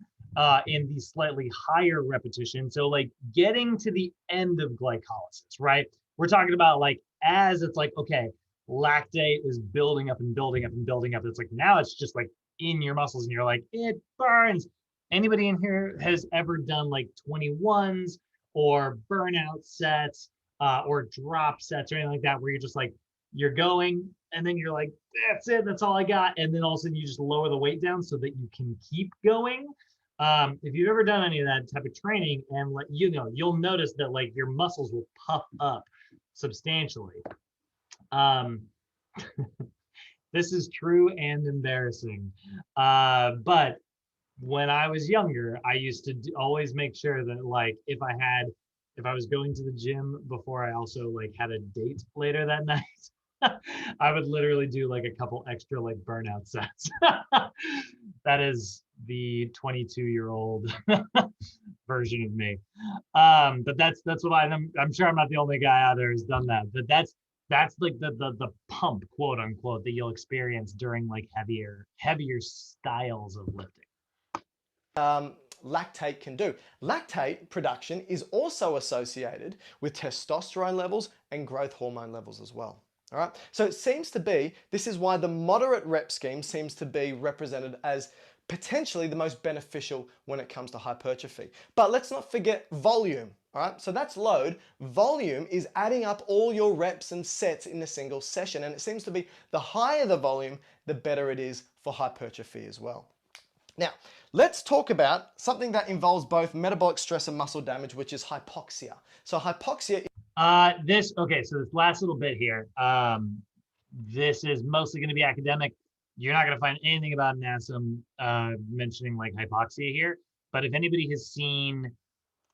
In the slightly higher repetition. So like getting to the end of glycolysis, right? We're talking about like, as it's like, okay, lactate is building up and building up and building up. It's like, now it's just like in your muscles and you're like, it burns. Anybody in here has ever done like 21s or burnout sets or drop sets or anything like that, where you're just like, you're going and then you're like, that's it, that's all I got. And then all of a sudden you just lower the weight down so that you can keep going. If you've ever done any of that type of training, and you'll notice that like your muscles will puff up substantially. This is true and embarrassing. But when I was younger, I used to always make sure that like if I was going to the gym before I also like had a date later that night, I would literally do like a couple extra like burnout sets. That is the 22-year-old version of me. But that's what I'm sure I'm not the only guy out there who's done that. But that's like the pump, quote unquote, that you'll experience during like heavier styles of lifting. Lactate can do. Lactate production is also associated with testosterone levels and growth hormone levels as well. All right, so it seems to be, this is why the moderate rep scheme seems to be represented as potentially the most beneficial when it comes to hypertrophy. But let's not forget volume, all right? So that's load. Volume is adding up all your reps and sets in a single session, and it seems to be the higher the volume, the better it is for hypertrophy as well. Now, let's talk about something that involves both metabolic stress and muscle damage, which is hypoxia. So hypoxia so this last little bit here, this is mostly going to be academic. You're not going to find anything about NASM mentioning like hypoxia here. But if anybody has seen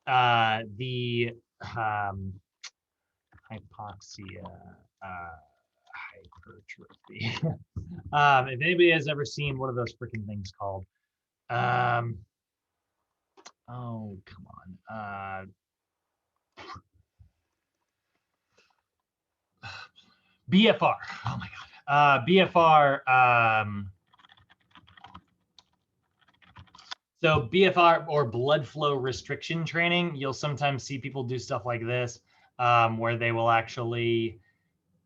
the hypoxia hypertrophy, if anybody has ever seen what are those freaking things called? Oh, come on. BFR. Oh my God. BFR. So BFR or blood flow restriction training, you'll sometimes see people do stuff like this, where they will actually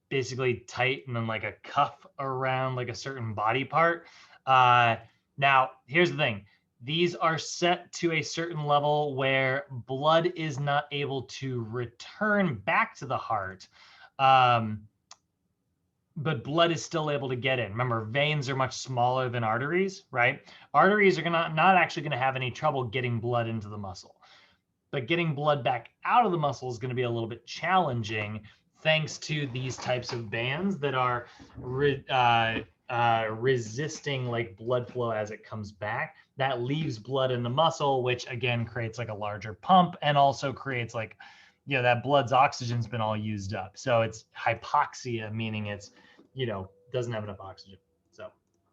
basically tighten like a cuff around like a certain body part. Now, here's the thing. These are set to a certain level where blood is not able to return back to the heart. But blood is still able to get in. Remember, veins are much smaller than arteries, right? Arteries are not actually going to have any trouble getting blood into the muscle. But getting blood back out of the muscle is going to be a little bit challenging thanks to these types of bands that are resisting like blood flow as it comes back. That leaves blood in the muscle, which again creates like a larger pump and also creates like, that blood's oxygen's been all used up. So it's hypoxia, meaning it's, doesn't have enough oxygen. So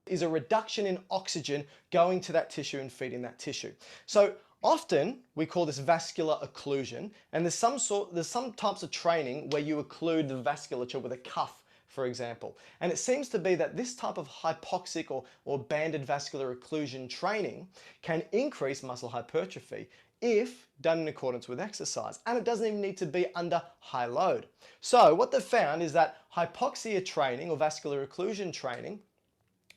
is a reduction in oxygen going to that tissue and feeding that tissue. So often we call this vascular occlusion, and there's some types of training where you occlude the vasculature with a cuff for example. And it seems to be that this type of hypoxic or banded vascular occlusion training can increase muscle hypertrophy if done in accordance with exercise. And it doesn't even need to be under high load. So what they've found is that hypoxia training or vascular occlusion training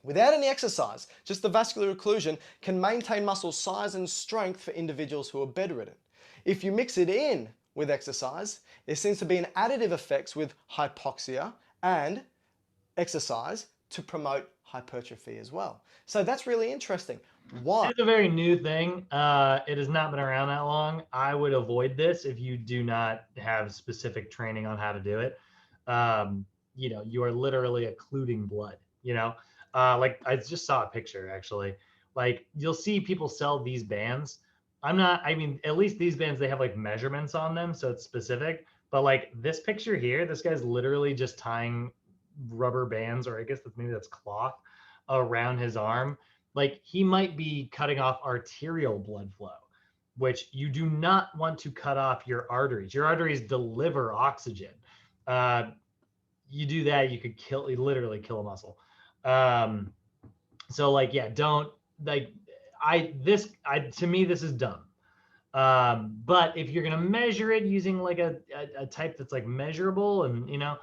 without any exercise, just the vascular occlusion, can maintain muscle size and strength for individuals who are bedridden. If you mix it in with exercise, there seems to be an additive effects with hypoxia and exercise to promote hypertrophy as well. So that's really interesting. Why? It's a very new thing. It has not been around that long. I would avoid this if you do not have specific training on how to do it. You know, you are literally occluding blood, you know? Like I just saw a picture actually. Like you'll see people sell these bands. I mean, at least these bands, they have like measurements on them, so it's specific. But like this picture here, this guy's literally just tying rubber bands, or I guess maybe that's cloth, around his arm. Like he might be cutting off arterial blood flow, which you do not want to cut off your arteries. Your arteries deliver oxygen. You do that, you could literally kill a muscle. So like, yeah, don't like, to me, this is dumb. But if you're going to measure it using like a type that's like measurable and, you know,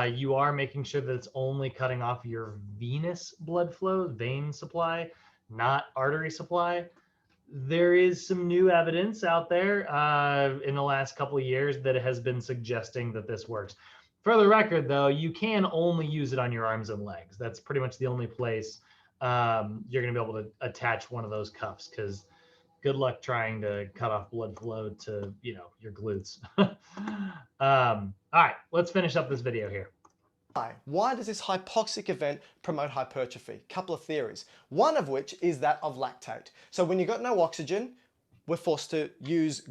you are making sure that it's only cutting off your venous blood flow, vein supply, not artery supply. There is some new evidence out there in the last couple of years that has been suggesting that this works. For the record, though, you can only use it on your arms and legs. That's pretty much the only place you're going to be able to attach one of those cuffs, because good luck trying to cut off blood flow to, you know, your glutes. All right, let's finish up this video here. Why does this hypoxic event promote hypertrophy? Couple of theories. One of which is that of lactate. So when you've got no oxygen, we're forced to use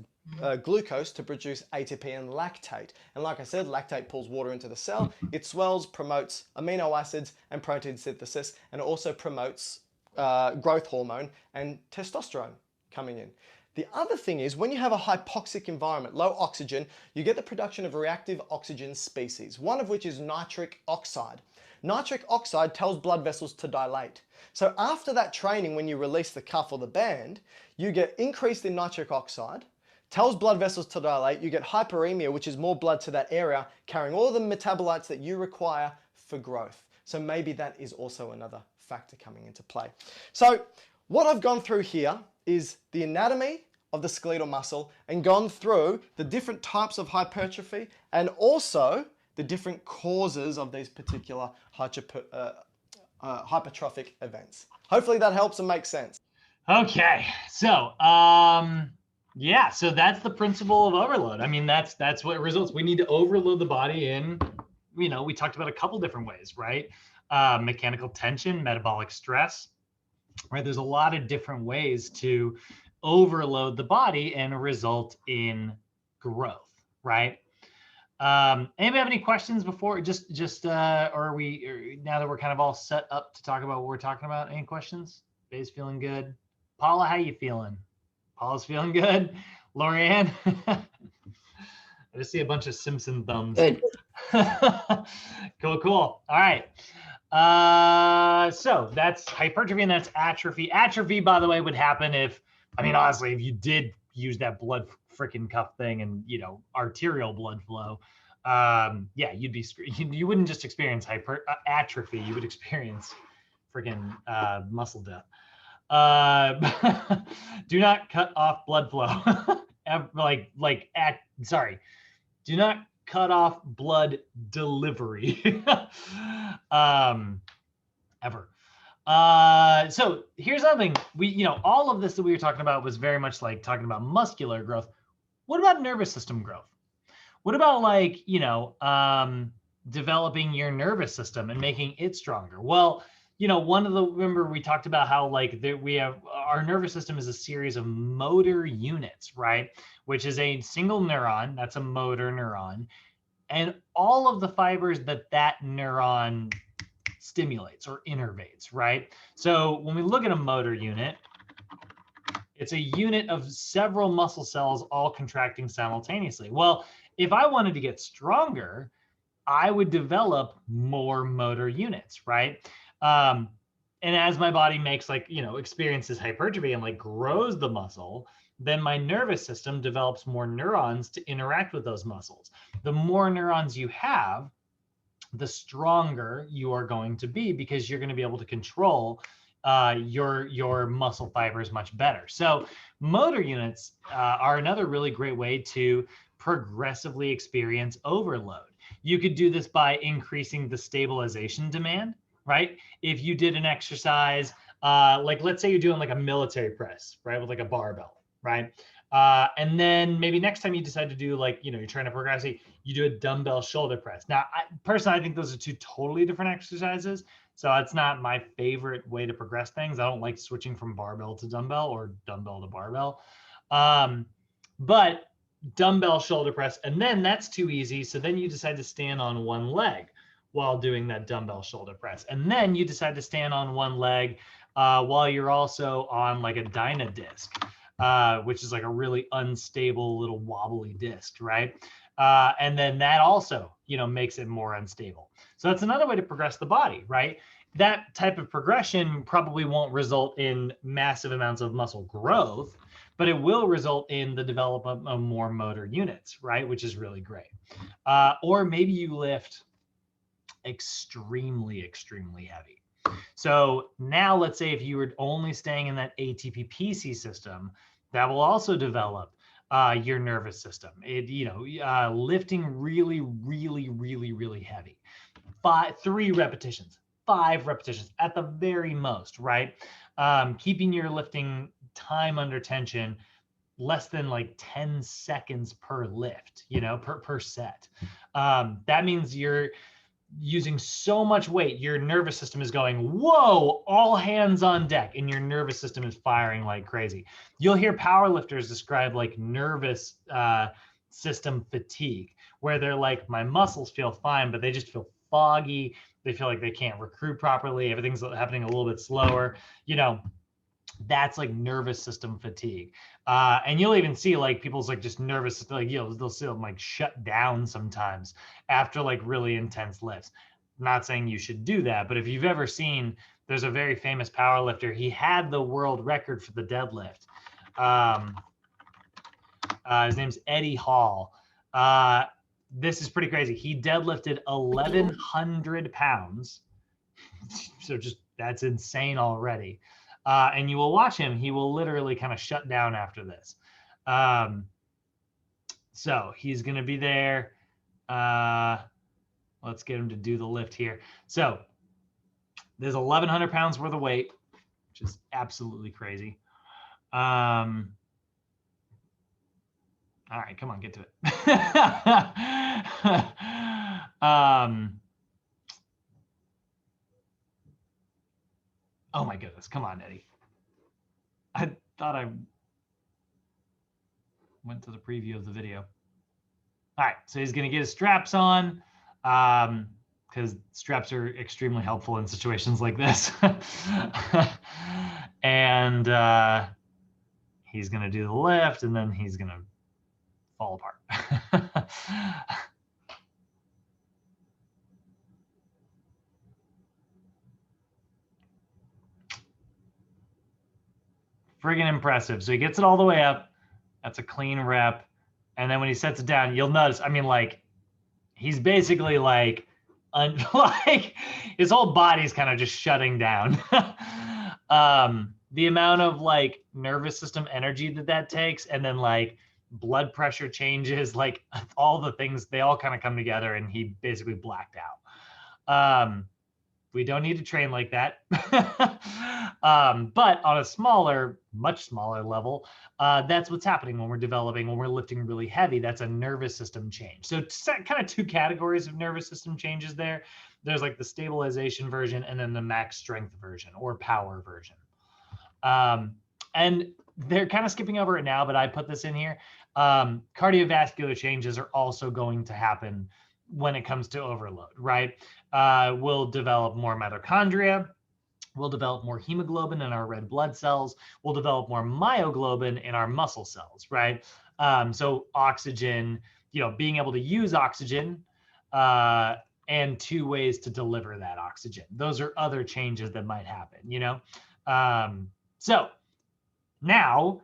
glucose to produce ATP and lactate. And like I said, lactate pulls water into the cell. It swells, promotes amino acids and protein synthesis, and it also promotes growth hormone and testosterone coming in. The other thing is when you have a hypoxic environment, low oxygen, you get the production of reactive oxygen species, one of which is nitric oxide. Nitric oxide tells blood vessels to dilate. So after that training, when you release the cuff or the band, you get increased in nitric oxide, tells blood vessels to dilate, you get hyperemia, which is more blood to that area, carrying all the metabolites that you require for growth. So maybe that is also another factor coming into play. So what I've gone through here is the anatomy of the skeletal muscle and gone through the different types of hypertrophy and also the different causes of these particular hypertrophic events. Hopefully that helps and makes sense. Okay, so yeah, so that's the principle of overload. I mean, that's what results. We need to overload the body in, you know, we talked about a couple different ways, right? Mechanical tension, metabolic stress, right? There's a lot of different ways to overload the body and result in growth, right? Anybody have any questions before or are we, now that we're kind of all set up to talk about what we're talking about, any questions? Bay's feeling good. Paula, how you feeling? Paula's feeling good. Lorianne? I just see a bunch of Simpson thumbs. Good. Cool. All right. So that's hypertrophy and that's atrophy. Atrophy, by the way, would happen if, I mean, honestly, if you did use that blood freaking cuff thing and, you know, arterial blood flow, yeah, you'd be screwed. You wouldn't just experience atrophy, you would experience freaking muscle death. Do not cut off blood flow. Do not cut off blood delivery. Ever. So here's something all of this that we were talking about was very much like talking about muscular growth. What about nervous system growth? What about developing your nervous system and making it stronger? Well, remember we talked about how we have our nervous system is a series of motor units, right? Which is a single neuron, that's a motor neuron, and all of the fibers that neuron stimulates or innervates, right? So when we look at a motor unit, it's a unit of several muscle cells all contracting simultaneously. Well, if I wanted to get stronger, I would develop more motor units, right? And as my body makes like, experiences hypertrophy and like grows the muscle, then my nervous system develops more neurons to interact with those muscles. The more neurons you have, the stronger you are going to be, because you're going to be able to control your muscle fibers much better. So motor units are another really great way to progressively experience overload. You could do this by increasing the stabilization demand, right? If you did an exercise, like let's say you're doing like a military press, right, with like a barbell, right? And then maybe next time you decide to do like, you're trying to progress, you do a dumbbell shoulder press. Now, personally, I think those are two totally different exercises. So it's not my favorite way to progress things. I don't like switching from barbell to dumbbell or dumbbell to barbell. But dumbbell shoulder press, and then that's too easy. So then you decide to stand on one leg while doing that dumbbell shoulder press. And then you decide to stand on one leg while you're also on like a dyna disc, which is like a really unstable little wobbly disc, right? And then that also, makes it more unstable. So that's another way to progress the body, right? That type of progression probably won't result in massive amounts of muscle growth, but it will result in the development of more motor units, right? Which is really great. Or maybe you lift extremely, extremely heavy. So now let's say if you were only staying in that ATP-PC system, that will also develop your nervous system. Lifting really, really, really, really heavy. 3 repetitions, 5 repetitions at the very most, right? Keeping your lifting time under tension less than like 10 seconds per lift, per set. That means you're using so much weight, your nervous system is going, whoa, all hands on deck, and your nervous system is firing like crazy. You'll hear powerlifters describe like nervous system fatigue, where they're like, my muscles feel fine, but they just feel foggy. They feel like they can't recruit properly. Everything's happening a little bit slower. That's like nervous system fatigue. And you'll even see like people's like just nervous, like, they'll see them like shut down sometimes after like really intense lifts. I'm not saying you should do that, but if you've ever seen, there's a very famous power lifter. He had the world record for the deadlift. His name's Eddie Hall. This is pretty crazy. He deadlifted 1,100 pounds. So just, that's insane already. And you will watch him. He will literally kind of shut down after this. So he's going to be there. Let's get him to do the lift here. So there's 1,100 pounds worth of weight, which is absolutely crazy. All right, come on, get to it. Oh my goodness, come on, Eddie. I thought I went to the preview of the video. All right, so he's gonna get his straps on, because straps are extremely helpful in situations like this. And he's gonna do the lift, and then he's gonna fall apart. Friggin' impressive. So he gets it all the way up. That's a clean rep. And then when he sets it down, you'll notice, I mean, like, he's basically like, like his whole body's kind of just shutting down. The amount of like nervous system energy that takes, and then like blood pressure changes, like all the things, they all kind of come together, and he basically blacked out. We don't need to train like that. But on a smaller, much smaller level, that's what's happening when we're lifting really heavy. That's a nervous system change. So kind of 2 categories of nervous system changes there. There's like the stabilization version, and then the max strength version or power version. And they're kind of skipping over it now, but I put this in here. Cardiovascular changes are also going to happen when it comes to overload, right? We'll develop more mitochondria. We'll develop more hemoglobin in our red blood cells. We'll develop more myoglobin in our muscle cells, right? So oxygen, being able to use oxygen and 2 ways to deliver that oxygen. Those are other changes that might happen, you know? So now,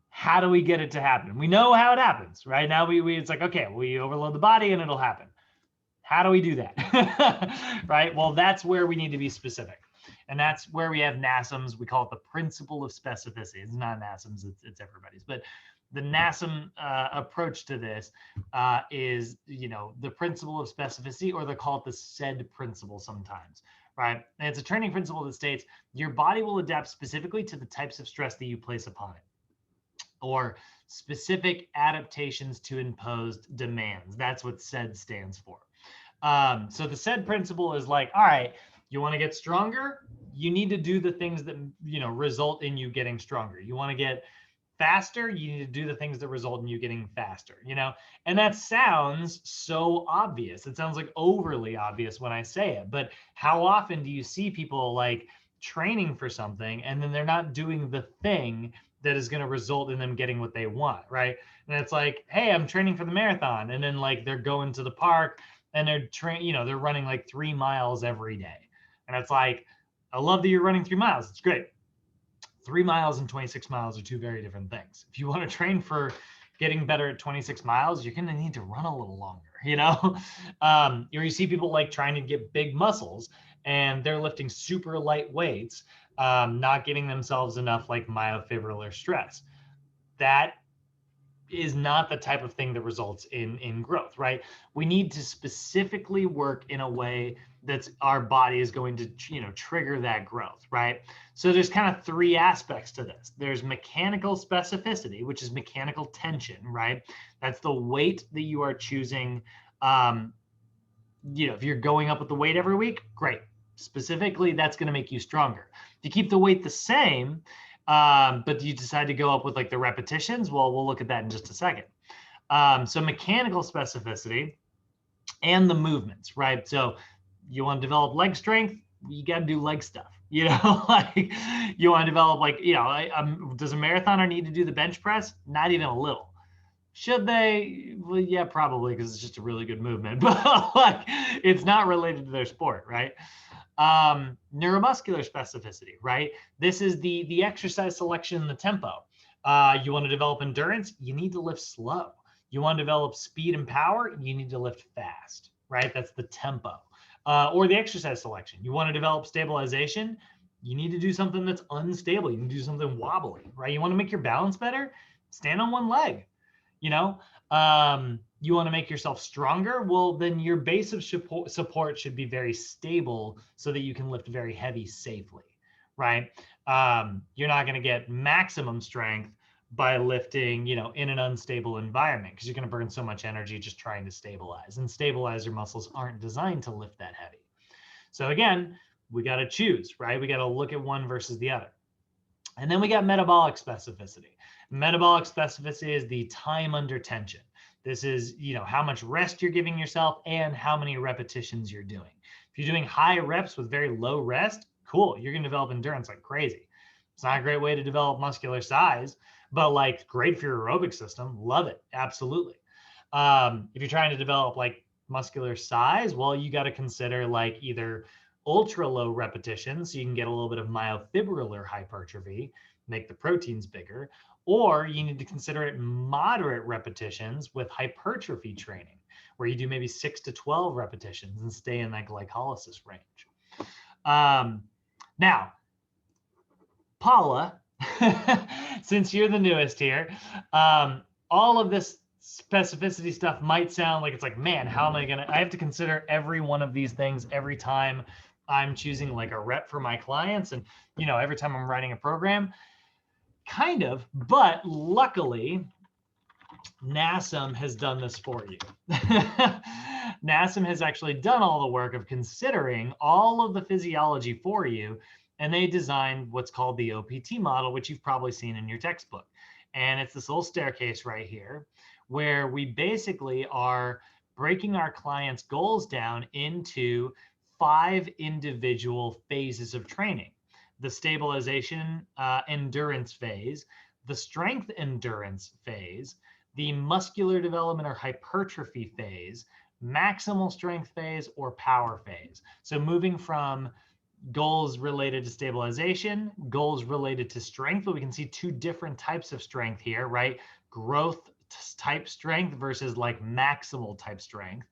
how do we get it to happen? We know how it happens, right? Now it's like, okay, we overload the body and it'll happen. How do we do that? Right? Well, that's where we need to be specific. And that's where we have NASMs. We call it the principle of specificity. It's not NASMs, it's everybody's. But the NASM approach to this is, you know, the principle of specificity, or they call it the SAID principle sometimes, right? And it's a training principle that states your body will adapt specifically to the types of stress that you place upon it, or specific adaptations to imposed demands. That's what SAID stands for. So the SAID principle is like, all right, you want to get stronger, you need to do the things that, you know, result in you getting stronger. You want to get faster, you need to do the things that result in you getting faster, you know? And that sounds so obvious. It sounds like overly obvious when I say it, but how often do you see people like training for something and then they're not doing the thing that is going to result in them getting what they want, right? And it's like, hey, I'm training for the marathon, and then like they're going to the park and they're running like 3 miles every day. And it's like, I love that you're running 3 miles. It's great. 3 miles and 26 miles are 2 very different things. If you want to train for getting better at 26 miles, you're going to need to run a little longer, you know? Or you see people like trying to get big muscles and they're lifting super light weights, not giving themselves enough like myofibrillar stress. That is not the type of thing that results in growth, right? We need to specifically work in a way that's our body is going to, you know, trigger that growth, right? So there's kind of 3 aspects to this. There's mechanical specificity, which is mechanical tension, right? That's the weight that you are choosing. You know, if you're going up with the weight every week, great. Specifically, that's going to make you stronger. If you keep the weight the same, but you decide to go up with like the repetitions, well, we'll look at that in just a second. So mechanical specificity and the movements, right? So you want to develop leg strength, you got to do leg stuff, you know, like you want to develop like, you know, does a marathoner need to do the bench press? Not even a little. Should they? Well, yeah, probably, because it's just a really good movement, but like it's not related to their sport, right? Neuromuscular specificity, right? This is the exercise selection and the tempo. You want to develop endurance, you need to lift slow. You want to develop speed and power, you need to lift fast, right? That's the tempo. Or the exercise selection. You want to develop stabilization, you need to do something that's unstable. You need to do something wobbly, right? You want to make your balance better, stand on one leg, you know? You want to make yourself stronger, well, then your base of support should be very stable so that you can lift very heavy safely, right? You're not going to get maximum strength by lifting, you know, in an unstable environment, because you're going to burn so much energy just trying to stabilize, and stabilizer muscles aren't designed to lift that heavy. So again, we got to choose, right? We got to look at one versus the other. And then we got metabolic specificity. Metabolic specificity is the time under tension. This is, you know, how much rest you're giving yourself and how many repetitions you're doing. If you're doing high reps with very low rest, cool, you're going to develop endurance like crazy. It's not a great way to develop muscular size, but like great for your aerobic system. Love it. Absolutely. If you're trying to develop like muscular size, well, you got to consider like either ultra low repetitions, so you can get a little bit of myofibrillar hypertrophy, make the proteins bigger, or you need to consider it moderate repetitions with hypertrophy training, where you do maybe 6 to 12 repetitions and stay in that glycolysis range. Now, Paula, since you're the newest here, all of this specificity stuff might sound like it's like, man, how am I have to consider every one of these things every time I'm choosing like a rep for my clients, and, you know, every time I'm writing a program. Kind of, but luckily, NASM has done this for you. NASM has actually done all the work of considering all of the physiology for you, and they designed what's called the OPT model, which you've probably seen in your textbook. And it's this little staircase right here, where we basically are breaking our clients' goals down into 5 individual phases of training. The stabilization endurance phase, the strength endurance phase, the muscular development or hypertrophy phase, maximal strength phase or power phase. So moving from goals related to stabilization, goals related to strength, but we can see two different types of strength here, right? Growth type strength versus like maximal type strength.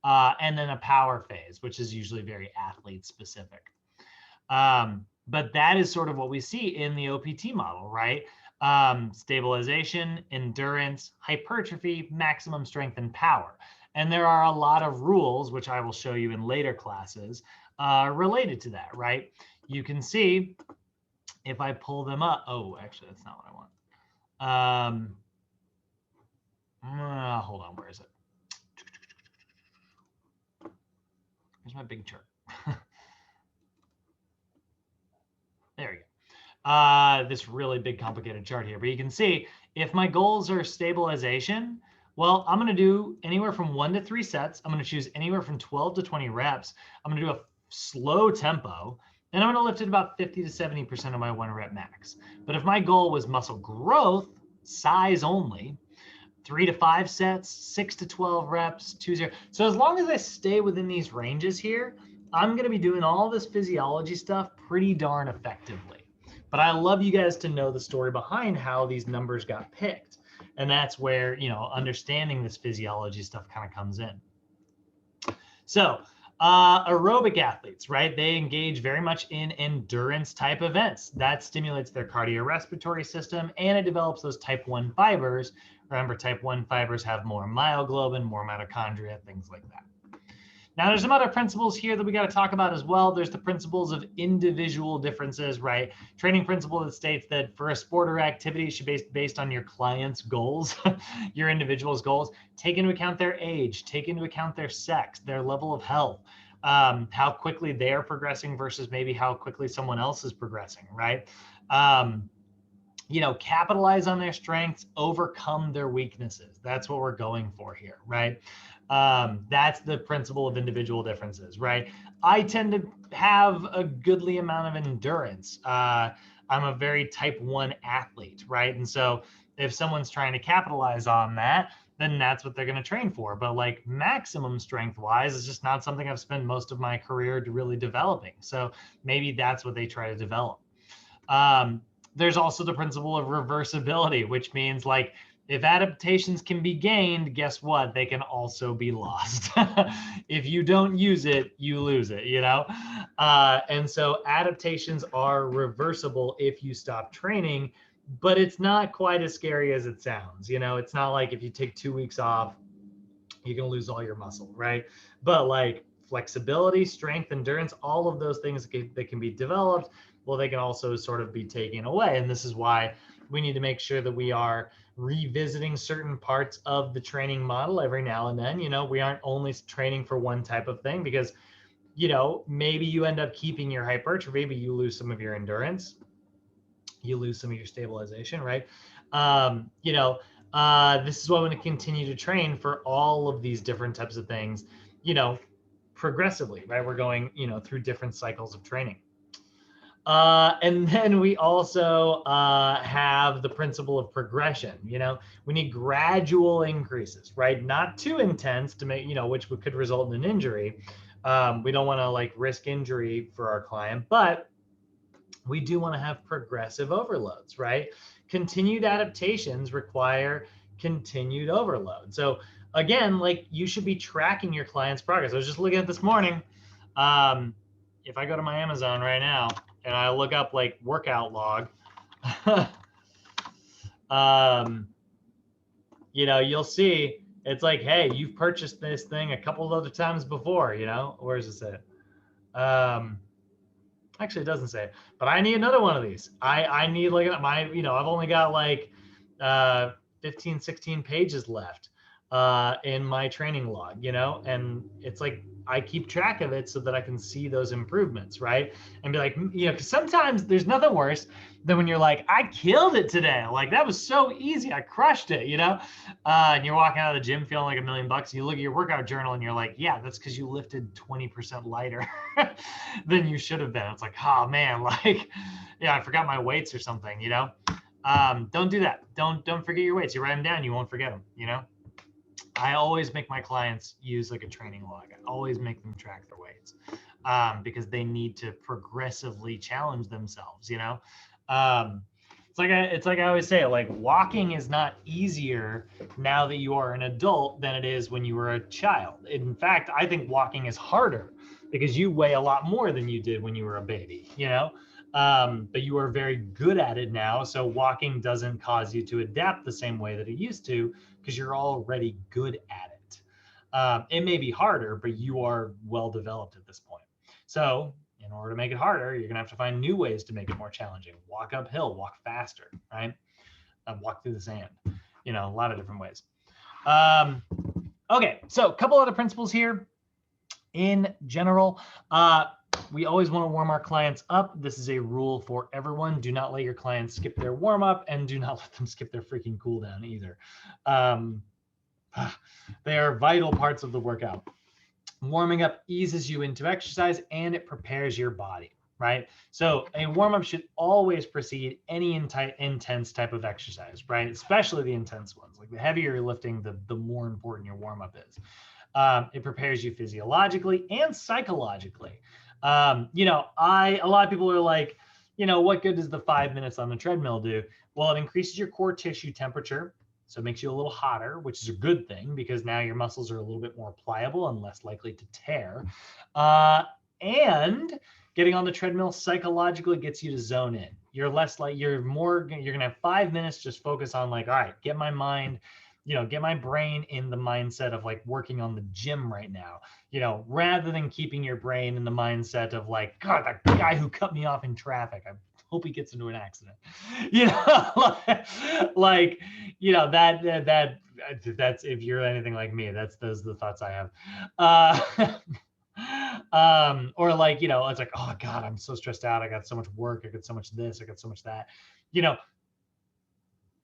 And then a power phase, which is usually very athlete specific. But that is sort of what we see in the OPT model, right? Stabilization, endurance, hypertrophy, maximum strength, and power. And there are a lot of rules, which I will show you in later classes, related to that, right? You can see if I pull them up. Oh, actually, that's not what I want. Hold on, where is it? Here's my big chart. There we go. This really big complicated chart here, but you can see if my goals are stabilization, well, I'm going to do anywhere from 1 to 3 sets. I'm going to choose anywhere from 12 to 20 reps. I'm going to do a slow tempo, and I'm going to lift it about 50 to 70% of my 1 rep max. But if my goal was muscle growth, size only, 3 to 5 sets, 6 to 12 reps, 2-0. So as long as I stay within these ranges here, I'm going to be doing all this physiology stuff pretty darn effectively. But I love you guys to know the story behind how these numbers got picked. And that's where, you know, understanding this physiology stuff kind of comes in. So aerobic athletes, right? They engage very much in endurance type events. That stimulates their cardiorespiratory system and it develops those type 1 fibers. Remember, type 1 fibers have more myoglobin, more mitochondria, things like that. Now, there's some other principles here that we got to talk about as well. There's the principles of individual differences, right? Training principle that states that for a sport or activity, it should be based on your client's goals, your individual's goals. Take into account their age, take into account their sex, their level of health, how quickly they are progressing versus maybe how quickly someone else is progressing, right? You know, capitalize on their strengths, overcome their weaknesses. That's what we're going for here, right? That's the principle of individual differences, right? I tend to have a goodly amount of endurance. I'm a very type 1 athlete, right? And so if someone's trying to capitalize on that, then that's what they're going to train for. But like maximum strength wise is just not something I've spent most of my career really developing. So maybe that's what they try to develop. There's also the principle of reversibility, which means like if adaptations can be gained, guess what? They can also be lost. If you don't use it, you lose it, you know? And so adaptations are reversible if you stop training, but it's not quite as scary as it sounds. You know, it's not like if you take 2 weeks off, you're going to lose all your muscle, right? But like flexibility, strength, endurance, all of those things that can be developed, well, they can also sort of be taken away. And this is why we need to make sure that we are revisiting certain parts of the training model every now and then. You know, we aren't only training for one type of thing because, you know, maybe you end up keeping your hypertrophy, but you lose some of your endurance. You lose some of your stabilization, right? You know, this is why we want to continue to train for all of these different types of things, you know, progressively, right? We're going, you know, through different cycles of training. And then we also have the principle of progression. You know, we need gradual increases, right? Not too intense to make, you know, which could result in an injury. We don't want to like risk injury for our client, but we do want to have progressive overloads, right? Continued adaptations require continued overload. So again, like you should be tracking your client's progress. I was just looking at this morning. If I go to my Amazon right now and I look up like workout log, you know, you'll see it's like, hey, you've purchased this thing a couple of other times before, you know, where does it say it? Actually, it doesn't say it, but I need another one of these. I need like my, you know, I've only got like 15, 16 pages left in my training log, you know, and it's like I keep track of it so that I can see those improvements, right? And be like, you know, because sometimes there's nothing worse than when you're like, I killed it today. Like that was so easy. I crushed it, you know? And you're walking out of the gym feeling like $1 million. And you look at your workout journal and you're like, yeah, that's because you lifted 20% lighter than you should have been. It's like, oh man, like, yeah, I forgot my weights or something, you know? Don't do that. Don't forget your weights. You write them down, you won't forget them, you know? I always make my clients use like a training log. I always make them track their weights because they need to progressively challenge themselves. It's like I always say, like walking is not easier now that you are an adult than it is when you were a child. In fact, I think walking is harder because you weigh a lot more than you did when you were a baby. But you are very good at it now. So walking doesn't cause you to adapt the same way that it used to because you're already good at it. It may be harder, but you are well developed at this point. So in order to make it harder, you're going to have to find new ways to make it more challenging. Walk uphill, walk faster, right? Walk through the sand, a lot of different ways. Okay, so a couple other principles here. In general, we always want to warm our clients up. This is a rule for everyone. Do not let your clients skip their warm up, and do not let them skip their freaking cool down either. They are vital parts of the workout. Warming up eases you into exercise and it prepares your body, right? So a warm up should always precede any intense type of exercise, right? Especially the intense ones. Like the heavier you're lifting, the more important your warm up is. It prepares you physiologically and psychologically. A lot of people are like, what good does the 5 minutes on the treadmill do? Well, it increases your core tissue temperature. So it makes you a little hotter, which is a good thing because now your muscles are a little bit more pliable and less likely to tear. And getting on the treadmill psychologically gets you to zone in. You're going to have 5 minutes, just focus on like, all right, get my mind, get my brain in the mindset of like working on the gym right now, rather than keeping your brain in the mindset of like, God, that guy who cut me off in traffic, I hope he gets into an accident. That's, if you're anything like me, those are the thoughts I have. Or like, it's like, oh God, I'm so stressed out. I got so much work. I got so much this, I got so much that,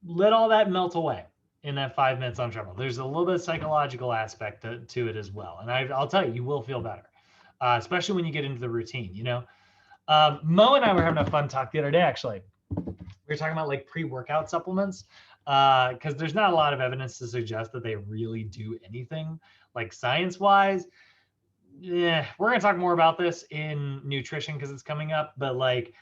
let all that melt away in that 5 minutes on treadmill. There's a little bit of psychological aspect to it as well. And I'll tell you, you will feel better, especially when you get into the routine, Mo and I were having a fun talk the other day, actually. We were talking about like pre-workout supplements because there's not a lot of evidence to suggest that they really do anything like science-wise. Yeah, we're going to talk more about this in nutrition because it's coming up. But like,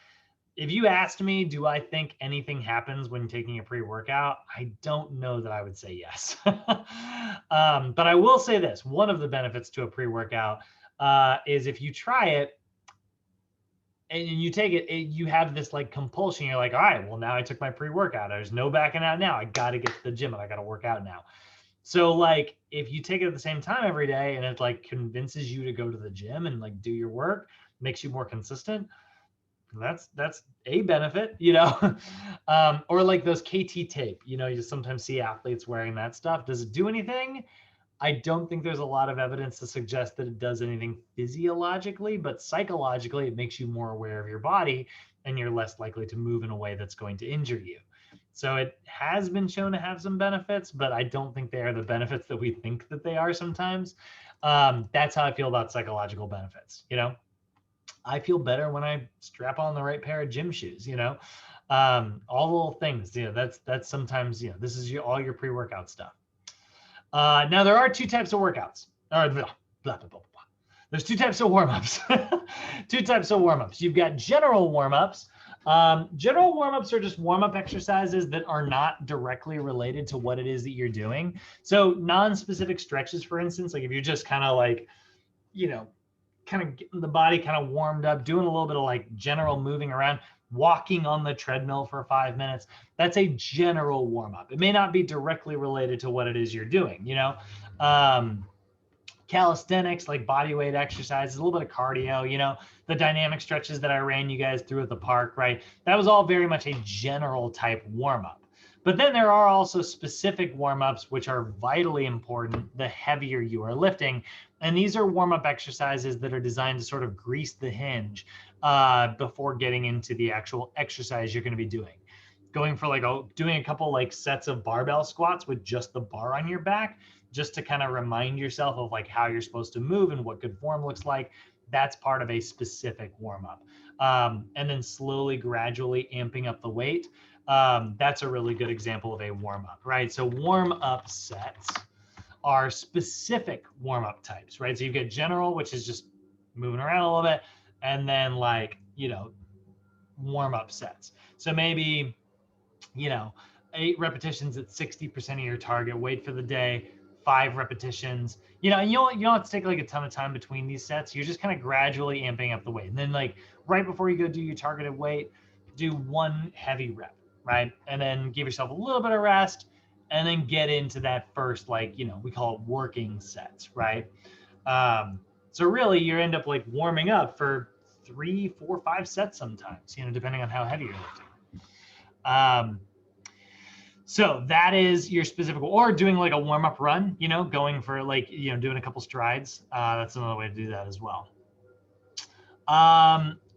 if you asked me, do I think anything happens when taking a pre-workout? I don't know that I would say yes. But I will say this. One of the benefits to a pre-workout is if you try it, and you take it, you have this like compulsion. You're like, all right, well, now I took my pre-workout. There's no backing out now. I got to get to the gym and I got to work out now. So like, if you take it at the same time every day and it like convinces you to go to the gym and like do your work, makes you more consistent, that's a benefit, or like those KT tape, you sometimes see athletes wearing that stuff. Does it do anything? I don't think there's a lot of evidence to suggest that it does anything physiologically, but psychologically, it makes you more aware of your body and you're less likely to move in a way that's going to injure you. So it has been shown to have some benefits, but I don't think they are the benefits that we think that they are sometimes. That's how I feel about psychological benefits. I feel better when I strap on the right pair of gym shoes, all the little things, that's sometimes, this is all your pre-workout stuff. Now there are two types of workouts. There's two types of warm-ups. Two types of warm-ups. You've got general warm-ups. General warm-ups are just warm-up exercises that are not directly related to what it is that you're doing. So non-specific stretches, for instance, like if you're just kind of like, kind of getting the body kind of warmed up, doing a little bit of like general moving around, walking on the treadmill for 5 minutes, that's a general warm-up. It may not be directly related to what it is you're doing, calisthenics, like body weight exercises, a little bit of cardio, the dynamic stretches that I ran you guys through at the park, right? That was all very much a general type warm-up. But then there are also specific warm-ups, which are vitally important the heavier you are lifting. And these are warm-up exercises that are designed to sort of grease the hinge before getting into the actual exercise you're going to be doing. Going for like doing a couple like sets of barbell squats with just the bar on your back, just to kind of remind yourself of like how you're supposed to move and what good form looks like. That's part of a specific warm-up. And then slowly, gradually amping up the weight. That's a really good example of a warm-up, right? So warm-up sets are specific warm-up types, right? So you've got general, which is just moving around a little bit, and then like, warm-up sets. So maybe, 8 repetitions at 60% of your target, wait for the day, 5 repetitions, and you don't have to take like a ton of time between these sets. You're just kind of gradually amping up the weight. And then like right before you go do your targeted weight, do 1 heavy rep, right? And then give yourself a little bit of rest, and then get into that first, like, we call it working sets, right? So really you end up like warming up for 3, 4, 5 sets sometimes, depending on how heavy you're lifting. So that is your specific, or doing like a warm-up run, going for like, doing a couple strides. That's another way to do that as well.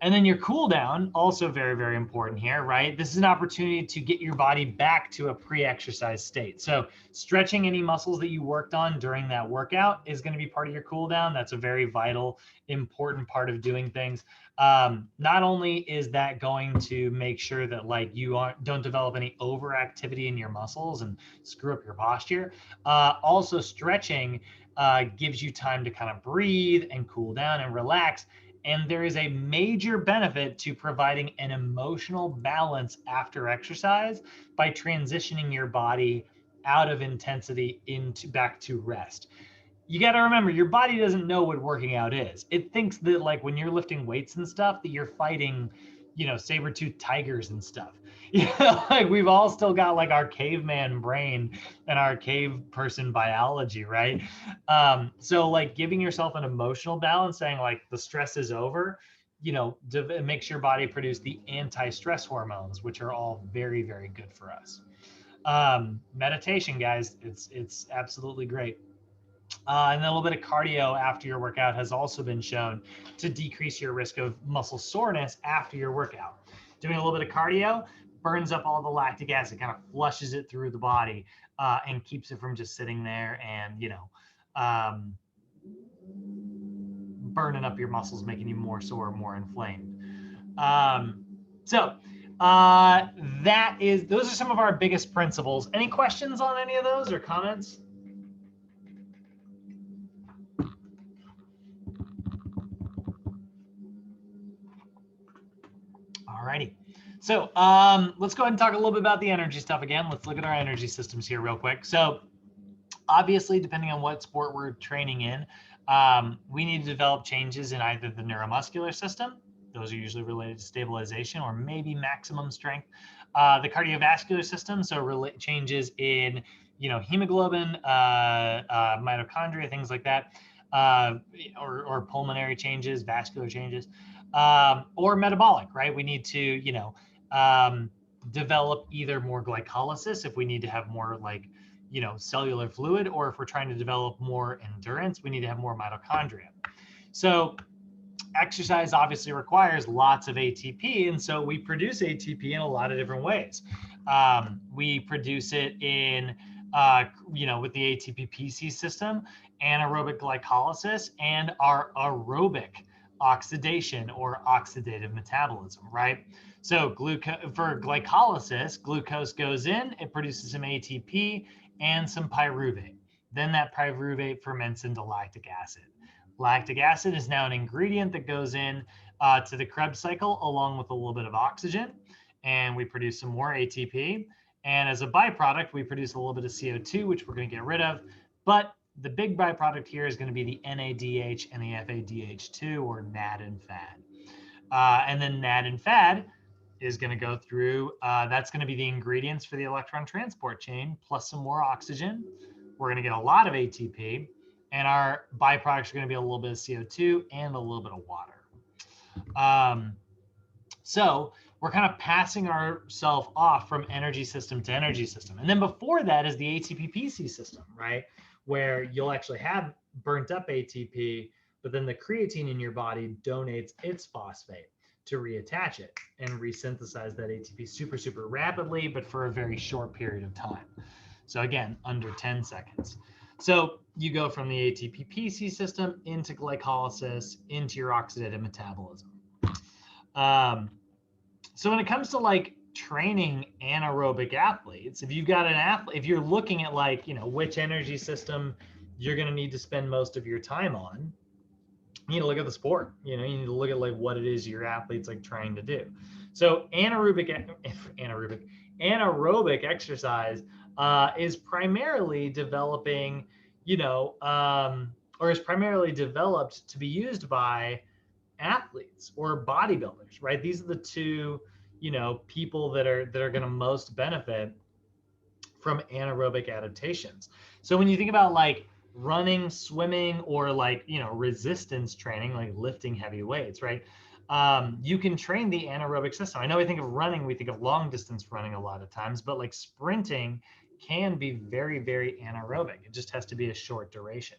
And then your cool down, also very, very important here, right? This is an opportunity to get your body back to a pre-exercise state. So stretching any muscles that you worked on during that workout is going to be part of your cool down. That's a very vital, important part of doing things. Not only is that going to make sure that like you don't develop any overactivity in your muscles and screw up your posture, also stretching gives you time to kind of breathe and cool down and relax. And there is a major benefit to providing an emotional balance after exercise by transitioning your body out of intensity back to rest. You got to remember, your body doesn't know what working out is. It thinks that like when you're lifting weights and stuff, that you're fighting, saber-toothed tigers and stuff. Like we've all still got like our caveman brain and our cave person biology, right? So like giving yourself an emotional balance, saying like the stress is over, it makes your body produce the anti-stress hormones, which are all very, very good for us. Meditation, guys, it's absolutely great. And then a little bit of cardio after your workout has also been shown to decrease your risk of muscle soreness after your workout. Doing a little bit of cardio burns up all the lactic acid, kind of flushes it through the body, and keeps it from just sitting there and, burning up your muscles, making you more sore, more inflamed. Those are some of our biggest principles. Any questions on any of those or comments? Alrighty. So let's go ahead and talk a little bit about the energy stuff again. Let's look at our energy systems here real quick. So obviously, depending on what sport we're training in, we need to develop changes in either the neuromuscular system. Those are usually related to stabilization or maybe maximum strength. The cardiovascular system, so changes in hemoglobin, mitochondria, things like that, or pulmonary changes, vascular changes. Or metabolic, right? We need to, develop either more glycolysis if we need to have more like, cellular fluid, or if we're trying to develop more endurance, we need to have more mitochondria. So exercise obviously requires lots of ATP. And so we produce ATP in a lot of different ways. We produce it in, with the ATP-PC system, anaerobic glycolysis, and our aerobic oxidation or oxidative metabolism, right? So for glycolysis, glucose goes in, it produces some ATP and some pyruvate. Then that pyruvate ferments into lactic acid. Lactic acid is now an ingredient that goes in to the Krebs cycle along with a little bit of oxygen, and we produce some more ATP. And as a byproduct, we produce a little bit of CO2, which we're going to get rid of. But the big byproduct here is going to be the NADH and the FADH2, or NAD and FAD. And then NAD and FAD is going to go through, that's going to be the ingredients for the electron transport chain, plus some more oxygen. We're going to get a lot of ATP, and our byproducts are going to be a little bit of CO2 and a little bit of water. So we're kind of passing ourselves off from energy system to energy system. And then before that is the ATP-PC system, right? Where you'll actually have burnt up ATP, but then the creatine in your body donates its phosphate to reattach it and resynthesize that ATP super, super rapidly, but for a very short period of time. So again, under 10 seconds. So you go from the ATP-PC system into glycolysis, into your oxidative metabolism. So when it comes to like training anaerobic athletes, if you've got an athlete, if you're looking at like, which energy system you're going to need to spend most of your time on, you need to look at the sport. You need to look at like what it is your athlete's like trying to do. So anaerobic exercise is primarily developing, or is primarily developed to be used by athletes or bodybuilders, right? These are the two, people that are going to most benefit from anaerobic adaptations. So when you think about like running, swimming, or like, resistance training, like lifting heavy weights, right? You can train the anaerobic system. I know we think of running, we think of long distance running a lot of times, but like sprinting can be very, very anaerobic. It just has to be a short duration.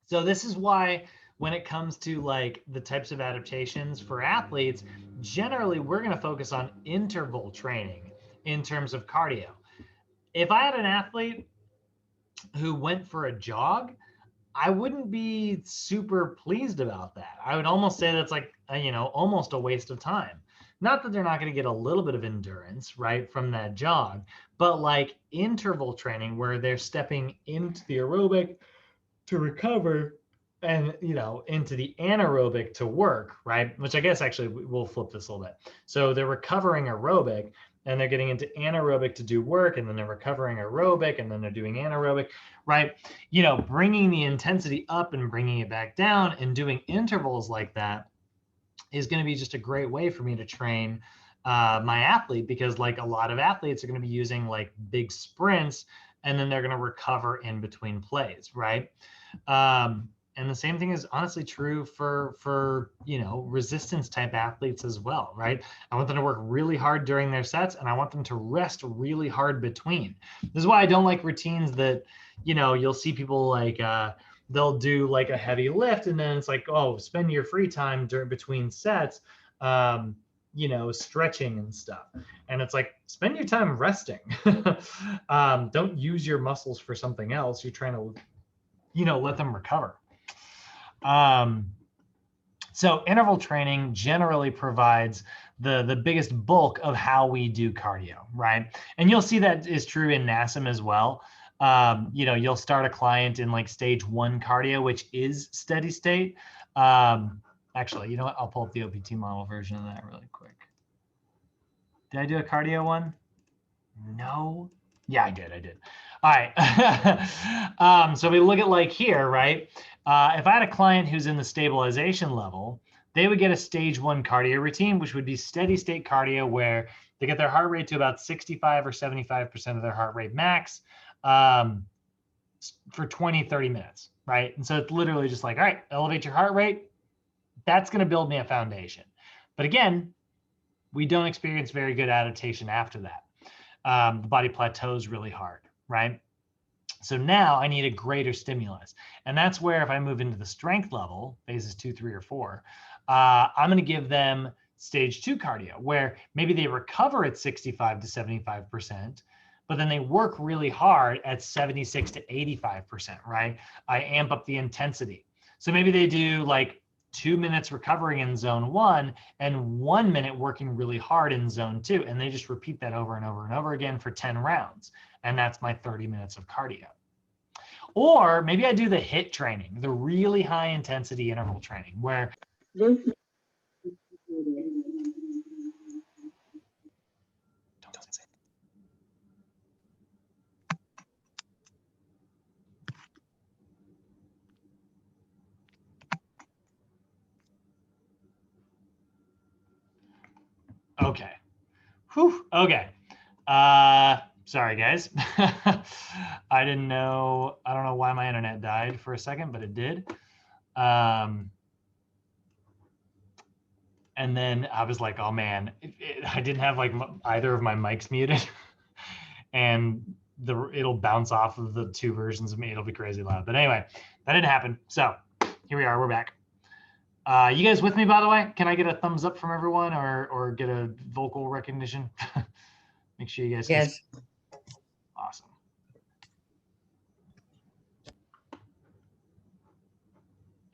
So this is why when it comes to like the types of adaptations for athletes, generally we're going to focus on interval training in terms of cardio. If I had an athlete who went for a jog, I wouldn't be super pleased about that. I would almost say that's like, almost a waste of time. Not that they're not going to get a little bit of endurance, right, from that jog, but like interval training where they're stepping into the aerobic to recover and, into the anaerobic to work, right? Which I guess actually we'll flip this a little bit. So they're recovering aerobic and they're getting into anaerobic to do work, and then they're recovering aerobic, and then they're doing anaerobic, right? Bringing the intensity up and bringing it back down and doing intervals like that is going to be just a great way for me to train my athlete, because like a lot of athletes are going to be using like big sprints and then they're going to recover in between plays, right? And the same thing is honestly true for resistance type athletes as well, right? I want them to work really hard during their sets, and I want them to rest really hard between. This is why I don't like routines that, you'll see people like they'll do like a heavy lift, and then it's like, oh, spend your free time between sets, stretching and stuff. And it's like, spend your time resting. Don't use your muscles for something else. You're trying to, let them recover. So interval training generally provides the biggest bulk of how we do cardio, right? And you'll see that is true in NASM as well. You'll start a client in like stage 1 cardio, which is steady state. Actually, you know what? I'll pull up the OPT model version of that really quick. Did I do a cardio one? No. Yeah, I did. All right. So we look at like here, right? If I had a client who's in the stabilization level, they would get a stage 1 cardio routine, which would be steady state cardio, where they get their heart rate to about 65 or 75% of their heart rate max for 20, 30 minutes, right? And so it's literally just like, all right, elevate your heart rate. That's going to build me a foundation. But again, we don't experience very good adaptation after that. The body plateaus really hard, right? So now I need a greater stimulus. And that's where if I move into the strength level, phases 2, 3, or 4, I'm going to give them stage 2 cardio, where maybe they recover at 65 to 75%, but then they work really hard at 76 to 85%, right? I amp up the intensity. So maybe they do like 2 minutes recovering in zone 1 and 1 minute working really hard in zone 2. And they just repeat that over and over and over again for 10 rounds. And that's my 30 minutes of cardio. Or maybe I do the HIIT training, the really high intensity interval training, where okay. Whew. Okay. Sorry, guys. I don't know why my internet died for a second, but it did. And then I was like, oh man, I didn't have like either of my mics muted. And it'll bounce off of the 2 versions of me. It'll be crazy loud. But anyway, that didn't happen. So here we are. We're back. You guys with me, by the way? Can I get a thumbs up from everyone or get a vocal recognition? Make sure you guys can. Yes. Awesome.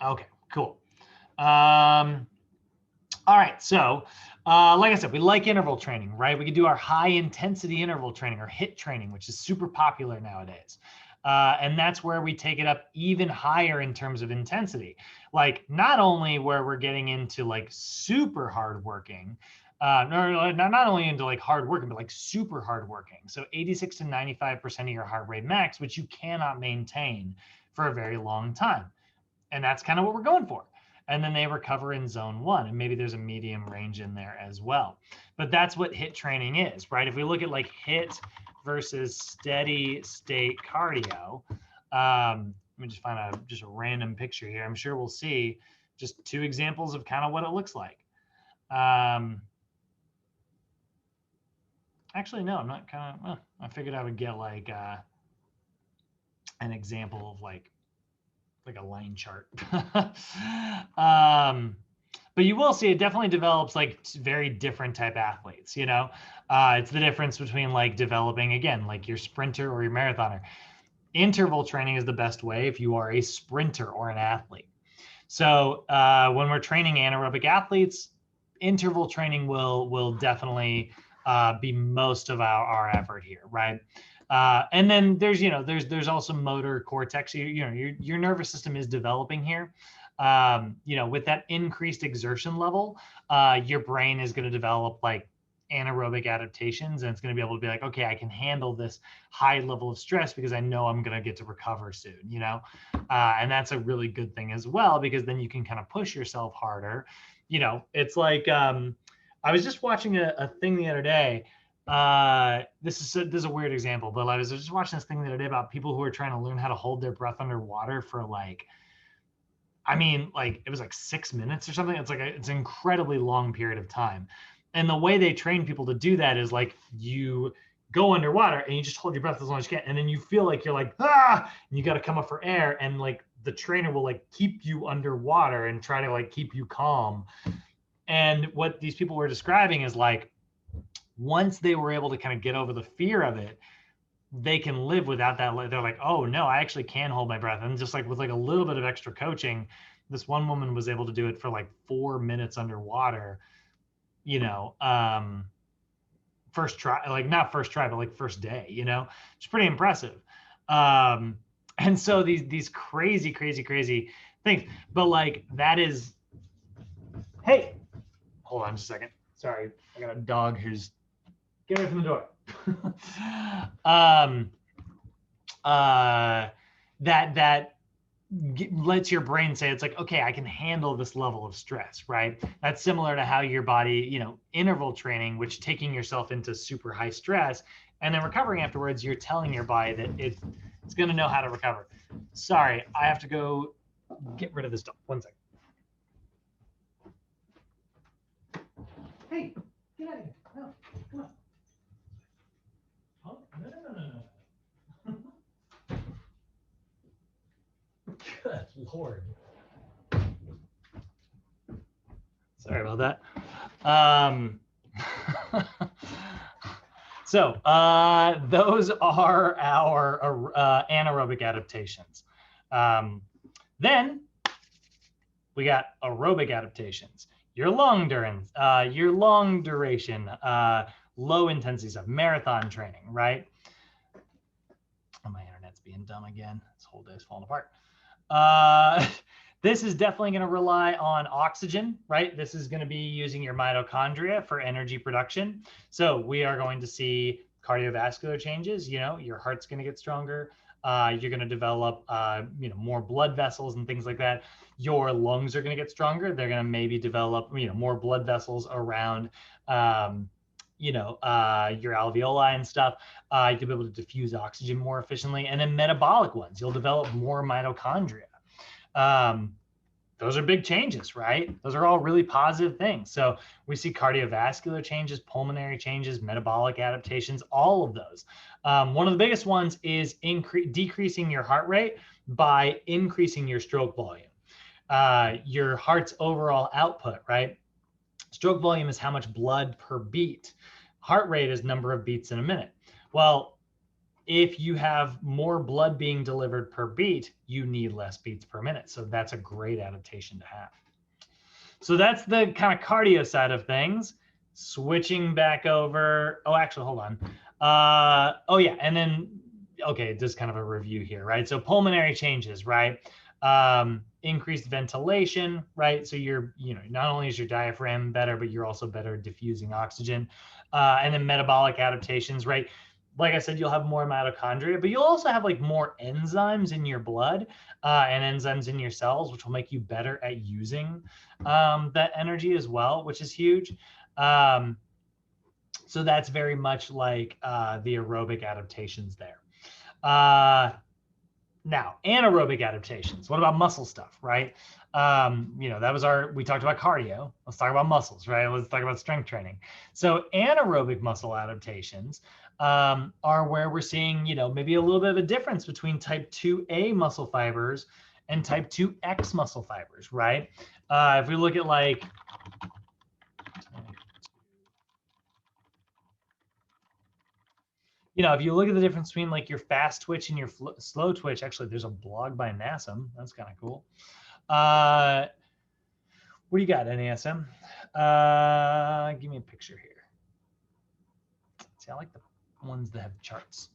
Okay, cool. All right, so like I said, we like interval training, right? We could do our high intensity interval training or HIIT training, which is super popular nowadays. And that's where we take it up even higher in terms of intensity. Like not only where we're getting into like super hard working, not only into like hard working, but like super hard working. So 86 to 95% of your heart rate max, which you cannot maintain for a very long time. And that's kind of what we're going for. And then they recover in zone 1, and maybe there's a medium range in there as well. But that's what HIIT training is, right? If we look at like HIIT versus steady state cardio, let me just find just a random picture here. I'm sure we'll see just 2 examples of kind of what it looks like. Actually, no, I'm not kind of, well, I figured I would get like an example of like a line chart. But you will see it definitely develops like very different type athletes, you know. It's the difference between like developing, again, like your sprinter or your marathoner. Interval training is the best way if you are a sprinter or an athlete. So when we're training anaerobic athletes, interval training will definitely be most of our effort here, right? And then there's also motor cortex. Your nervous system is developing here. With that increased exertion level, your brain is going to develop like anaerobic adaptations, and it's going to be able to be like, okay, I can handle this high level of stress because I know I'm going to get to recover soon, and that's a really good thing as well, because then you can kind of push yourself harder. It's like I was just watching a thing the other day. This is a weird example, but I was just watching this thing the other day about people who are trying to learn how to hold their breath underwater for like, it was like 6 minutes or something. It's like it's an incredibly long period of time. And the way they train people to do that is like you go underwater and you just hold your breath as long as you can. And then you feel like you're like, and you got to come up for air. And like the trainer will like keep you underwater and try to like keep you calm. And what these people were describing is like, once they were able to kind of get over the fear of it, they can live without that. They're like, oh no, I actually can hold my breath. And just like with like a little bit of extra coaching, this one woman was able to do it for like 4 minutes underwater, first try, like not first try, but like first day, it's pretty impressive. And so these crazy things, but like that is, hey, hold on just a second. Sorry, I got a dog who's, get away from the door. That lets your brain say, it's like, okay, I can handle this level of stress, right? That's similar to how your body, interval training, which taking yourself into super high stress and then recovering afterwards, you're telling your body that it's going to know how to recover. Sorry, I have to go get rid of this dog. 1 second. Hey, get out of here. No, come on. Oh, no. Good Lord. Sorry about that. So those are our anaerobic adaptations. Then we got aerobic adaptations. Your long duration, low intensity stuff, marathon training, right? Oh, my internet's being dumb again. This whole day is falling apart. This is definitely going to rely on oxygen, right? This is going to be using your mitochondria for energy production. So we are going to see cardiovascular changes. Your heart's going to get stronger. You're going to develop, more blood vessels and things like that. Your lungs are going to get stronger. They're going to maybe develop, more blood vessels around, your alveoli and stuff. You'll be able to diffuse oxygen more efficiently. And then metabolic ones, you'll develop more mitochondria. Those are big changes, right? Those are all really positive things. So we see cardiovascular changes, pulmonary changes, metabolic adaptations, all of those. One of the biggest ones is decreasing your heart rate by increasing your stroke volume. Your heart's overall output, right? Stroke volume is how much blood per beat. Heart rate is number of beats in a minute. Well, if you have more blood being delivered per beat, you need less beats per minute. So that's a great adaptation to have. So that's the kind of cardio side of things. Switching back over. Oh, actually, hold on. Oh yeah, and then okay, just kind of a review here, right? So pulmonary changes, right? Increased ventilation, right? So you're, not only is your diaphragm better, but you're also better at diffusing oxygen. And then metabolic adaptations, right? Like I said, you'll have more mitochondria, but you'll also have like more enzymes in your blood and enzymes in your cells, which will make you better at using that energy as well, which is huge. So that's very much like the aerobic adaptations there. Now, anaerobic adaptations. What about muscle stuff, right? That was we talked about cardio. Let's talk about muscles, right? Let's talk about strength training. So anaerobic muscle adaptations are where we're seeing, maybe a little bit of a difference between type 2A muscle fibers and type 2X muscle fibers, right? If we look at like, if you look at the difference between like your fast twitch and your slow twitch, actually, there's a blog by NASM. That's kind of cool. What do you got, NASM? Give me a picture here. See, I like the ones that have charts.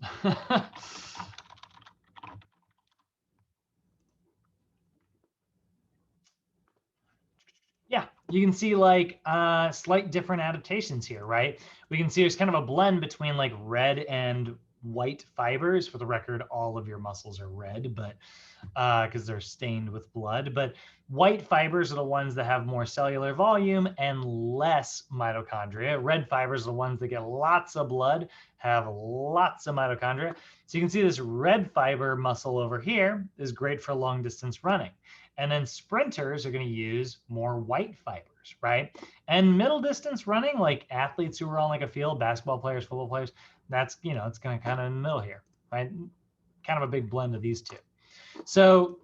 Yeah, you can see like slight different adaptations here, right? We can see there's kind of a blend between like red and white fibers. For the record, all of your muscles are red, but because they're stained with blood. But white fibers are the ones that have more cellular volume and less mitochondria. Red fibers are the ones that get lots of blood, have lots of mitochondria. So you can see this red fiber muscle over here is great for long distance running. And then sprinters are going to use more white fibers, right? And middle distance running, like athletes who are on like a field, basketball players, football players, that's, it's going to kind of in the middle here, right? Kind of a big blend of these two. So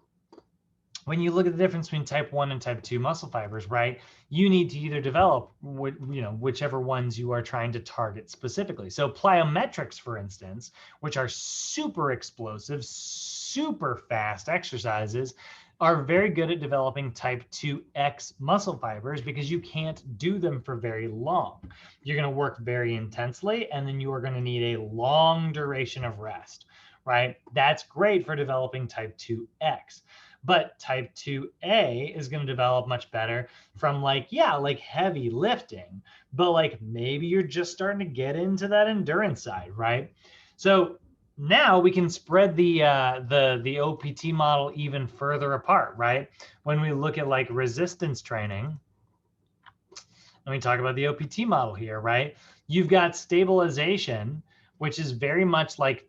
when you look at the difference between type 1 and type 2 muscle fibers, right, you need to either develop, whichever ones you are trying to target specifically. So plyometrics, for instance, which are super explosive, super fast exercises, are very good at developing type 2X muscle fibers because you can't do them for very long. You're going to work very intensely, and then you are going to need a long duration of rest, right? That's great for developing type 2X. But type 2A is going to develop much better from like heavy lifting, but like maybe you're just starting to get into that endurance side, right? So now we can spread the OPT model even further apart, right? When we look at like resistance training, let me talk about the OPT model here, right? You've got stabilization, which is very much like,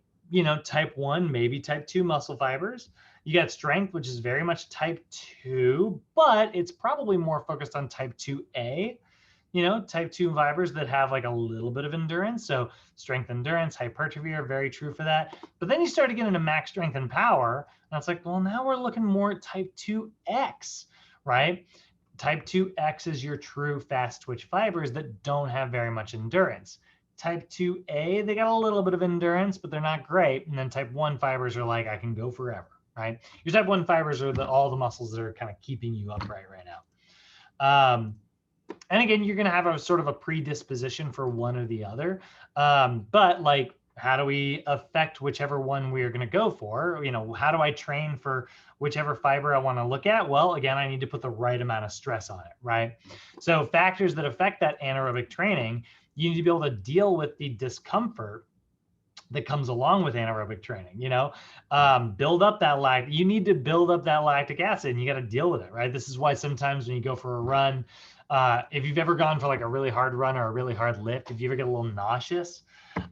type 1, maybe type 2 muscle fibers. You got strength, which is very much type 2, but it's probably more focused on type 2A, type 2 fibers that have like a little bit of endurance. So strength, endurance, hypertrophy are very true for that. But then you start to get into max strength and power. And it's like, well, now we're looking more at type 2X, right? Type 2X is your true fast twitch fibers that don't have very much endurance. Type 2A, they got a little bit of endurance, but they're not great. And then type 1 fibers are like, I can go forever, right? Your type 1 fibers are all the muscles that are kind of keeping you upright right now. And again, you're going to have a sort of a predisposition for one or the other. But like, how do we affect whichever one we are going to go for? How do I train for whichever fiber I want to look at? Well, again, I need to put the right amount of stress on it, right? So factors that affect that anaerobic training, you need to be able to deal with the discomfort that comes along with anaerobic training. Build up that you need to build up that lactic acid, and you got to deal with it, right? This is why sometimes when you go for a run, if you've ever gone for like a really hard run or a really hard lift, if you ever get a little nauseous,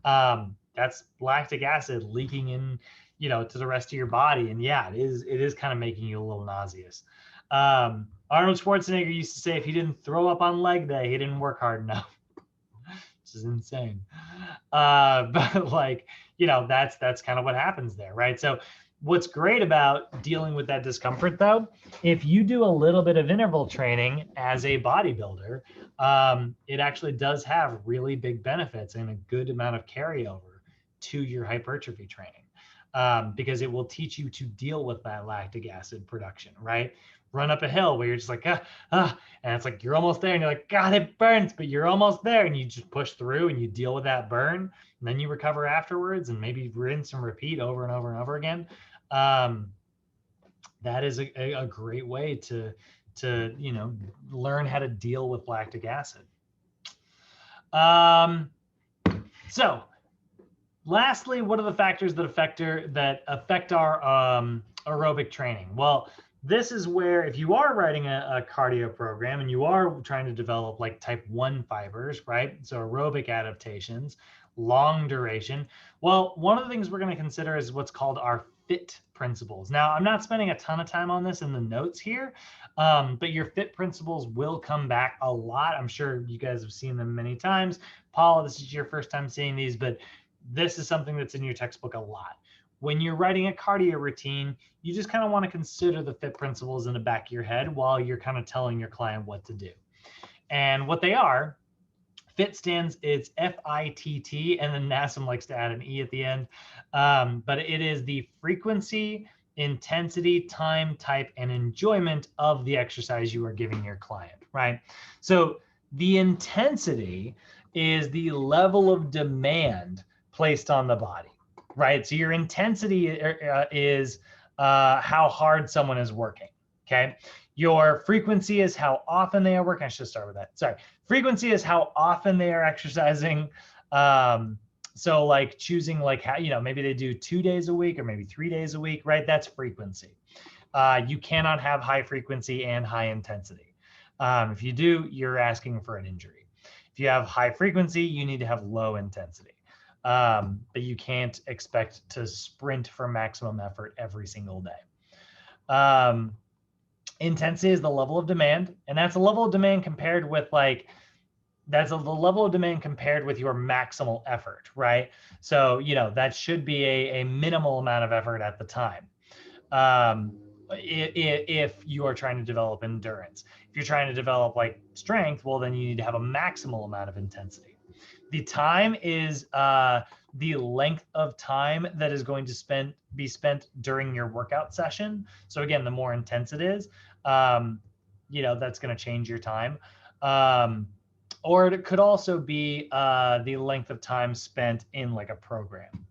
that's lactic acid leaking in, to the rest of your body. And yeah, it is kind of making you a little nauseous. Arnold Schwarzenegger used to say, if he didn't throw up on leg day, he didn't work hard enough. This is insane. But like, that's kind of what happens there, right? So what's great about dealing with that discomfort though, if you do a little bit of interval training as a bodybuilder, it actually does have really big benefits and a good amount of carryover to your hypertrophy training. because it will teach you to deal with that lactic acid production, right? Run up a hill where you're just like, and it's like you're almost there and you're like, God, it burns, but you're almost there, and you just push through and you deal with that burn, and then you recover afterwards and maybe rinse and repeat over and over and over again. That is a great way to learn how to deal with lactic acid. So lastly, what are the factors that affect our aerobic training? Well, this is where if you are writing a cardio program and you are trying to develop like type 1 fibers, right? So aerobic adaptations, long duration. Well, one of the things we're going to consider is what's called our FIT principles. Now, I'm not spending a ton of time on this in the notes here, but your FIT principles will come back a lot. I'm sure you guys have seen them many times. Paul, this is your first time seeing these, but this is something that's in your textbook a lot. When you're writing a cardio routine, you just kind of want to consider the FIT principles in the back of your head while you're kind of telling your client what to do. And what they are, FIT stands, it's F-I-T-T, and then NASM likes to add an E at the end. But it is the frequency, intensity, time, type, and enjoyment of the exercise you are giving your client, right? So the intensity is the level of demand placed on the body, right? So your intensity is how hard someone is working, okay? Your frequency is how often they are working. I should start with that. Sorry. Frequency is how often they are exercising. So like choosing like how, maybe they do 2 days a week or maybe 3 days a week, right? That's frequency. You cannot have high frequency and high intensity. If you do, you're asking for an injury. If you have high frequency, you need to have low intensity. But you can't expect to sprint for maximum effort every single day. Intensity is the level of demand, and that's a level of demand compared with the level of demand compared with your maximal effort, right? So, that should be a minimal amount of effort at the time. If you are trying to develop endurance. If you're trying to develop like strength, well, then you need to have a maximal amount of intensity. The time is the length of time that is going to be spent during your workout session. So again, the more intense it is, that's going to change your time. Or it could also be the length of time spent in like a program,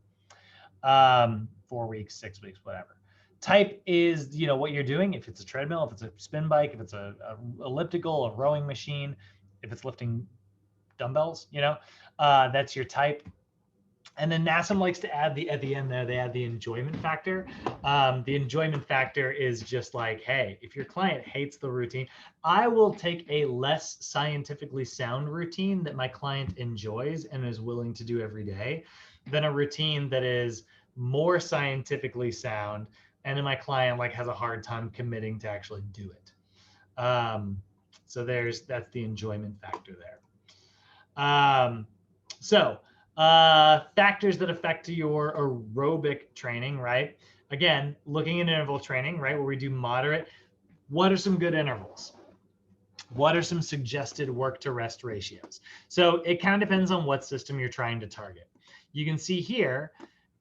4 weeks, 6 weeks, whatever. Type is, what you're doing. If it's a treadmill, if it's a spin bike, if it's a elliptical, a rowing machine, if it's lifting dumbbells, that's your type. And then NASM likes to add at the end there, they add the enjoyment factor. The enjoyment factor is just like, hey, if your client hates the routine, I will take a less scientifically sound routine that my client enjoys and is willing to do every day than a routine that is more scientifically sound and then my client has a hard time committing to actually do it. So that's the enjoyment factor there. Factors that affect your aerobic training, right? Again, looking at interval training, right, where we do moderate. What are some good intervals? What are some suggested work to rest ratios? So it kind of depends on what system you're trying to target. You can see here,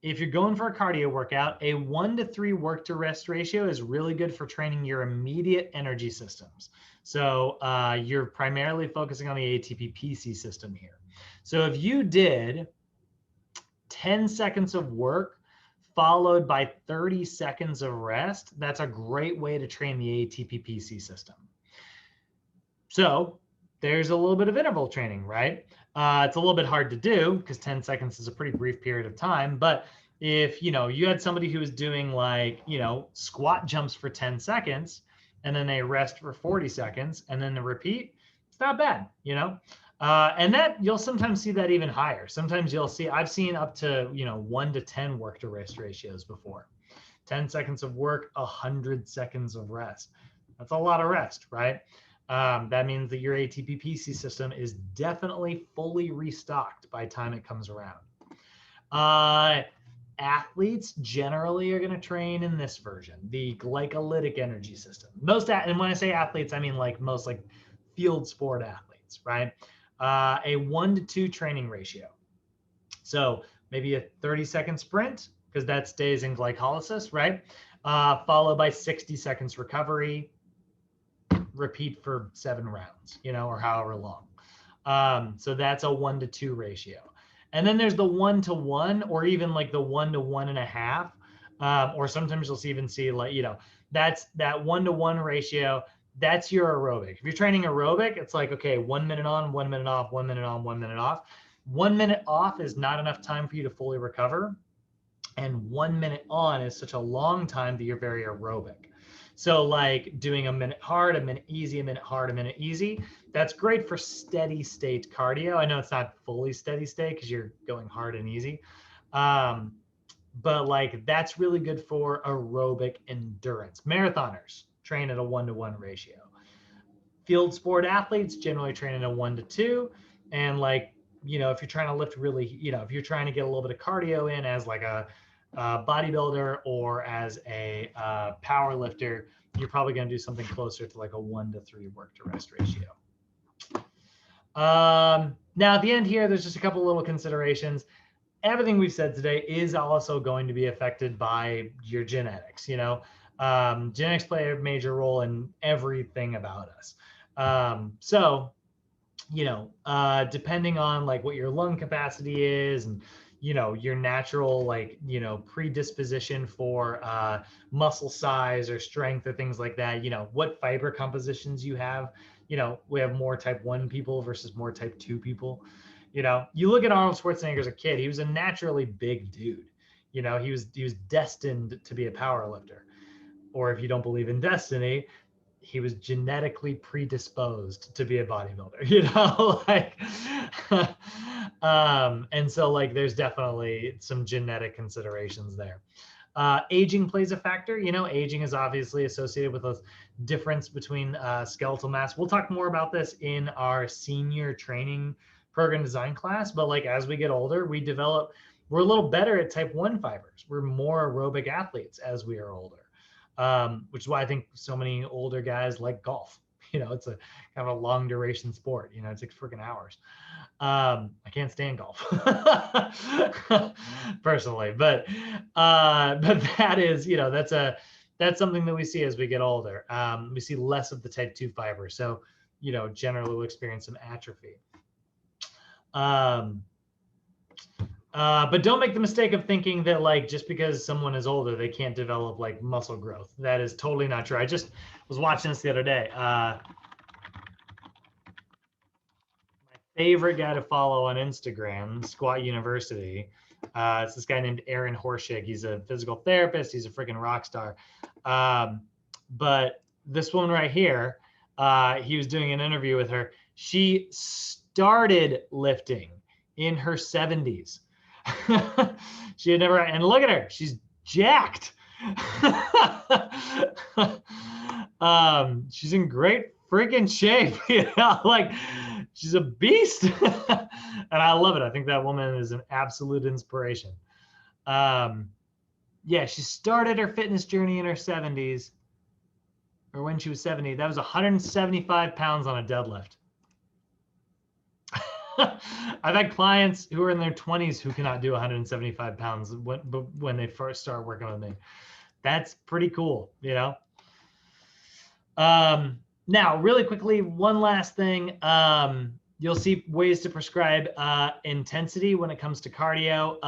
if you're going for a cardio workout, a 1 to 3 work to rest ratio is really good for training your immediate energy systems. So you're primarily focusing on the ATP-PC system here. So if you did 10 seconds of work followed by 30 seconds of rest, that's a great way to train the ATP-PC system. So there's a little bit of interval training, right? It's a little bit hard to do because 10 seconds is a pretty brief period of time. But if you had somebody who was doing squat jumps for 10 seconds and then they rest for 40 seconds and then they repeat, it's not bad, and that you'll sometimes see that even higher. Sometimes I've seen up to 1 to 10 work to rest ratios before. 10 seconds of work, 100 seconds of rest. That's a lot of rest, right? That means that your ATP-PC system is definitely fully restocked by the time it comes around. Athletes generally are going to train in this version, the glycolytic energy system. And when I say athletes, I mean most field sport athletes, right? A 1 to 2 training ratio. So maybe a 30-second sprint, because that stays in glycolysis, right? Followed by 60 seconds recovery, repeat for 7 rounds, or however long. So that's a 1-to-2 ratio. And then there's the 1-to-1, or even like the 1-to-1.5, or sometimes you'll even see like, that's that 1-to-1 ratio. That's your aerobic. If you're training aerobic, it's like, okay, 1 minute on, 1 minute off, 1 minute on, 1 minute off. 1 minute off is not enough time for you to fully recover. And 1 minute on is such a long time that you're very aerobic. So like doing a minute hard, a minute easy, a minute hard, a minute easy, that's great for steady state cardio. I know it's not fully steady state because you're going hard and easy. But like that's really good for aerobic endurance. Marathoners train at a 1-to-1 ratio. Field sport athletes generally train at a 1-to-2. And like, if you're trying to lift really, if you're trying to get a little bit of cardio in as like a bodybuilder or as a power lifter, you're probably going to do something closer to like a 1-to-3 work to rest ratio. Now at the end here, there's just a couple little considerations. Everything we've said today is also going to be affected by your genetics. Genetics play a major role in everything about us. So, depending on like what your lung capacity is and, your natural like, predisposition for muscle size or strength or things like that, what fiber compositions you have. We have more type 1 people versus more type 2 people. You look at Arnold Schwarzenegger as a kid, he was a naturally big dude. He was destined to be a power lifter. Or if you don't believe in destiny, he was genetically predisposed to be a bodybuilder, and so like there's definitely some genetic considerations there. Aging plays a factor. Aging is obviously associated with a difference between skeletal mass. We'll talk more about this in our senior training program design class, but like as we get older, we're a little better at type 1 fibers. We're more aerobic athletes as we are older. Which is why I think so many older guys like golf. It's a kind of a long duration sport. It takes freaking hours. I can't stand golf personally, but that is, that's something that we see as we get older. We see less of the type 2 fibers. So, generally we'll experience some atrophy. But don't make the mistake of thinking that like just because someone is older, they can't develop like muscle growth. That is totally not true. I just was watching this the other day. My favorite guy to follow on Instagram, Squat University. It's this guy named Aaron Horschig. He's a physical therapist. He's a freaking rock star. But this woman right here, he was doing an interview with her. She started lifting in her 70s. She had never, and look at her, she's jacked. She's in great freaking shape, like she's a beast. And I love it. I think that woman is an absolute inspiration. Yeah, she started her fitness journey in her 70s, or when she was 70. That was 175 pounds on a deadlift. I've had clients who are in their 20s who cannot do 175 pounds when they first start working with me. That's pretty cool, Now, really quickly, one last thing. You'll see ways to prescribe intensity when it comes to cardio.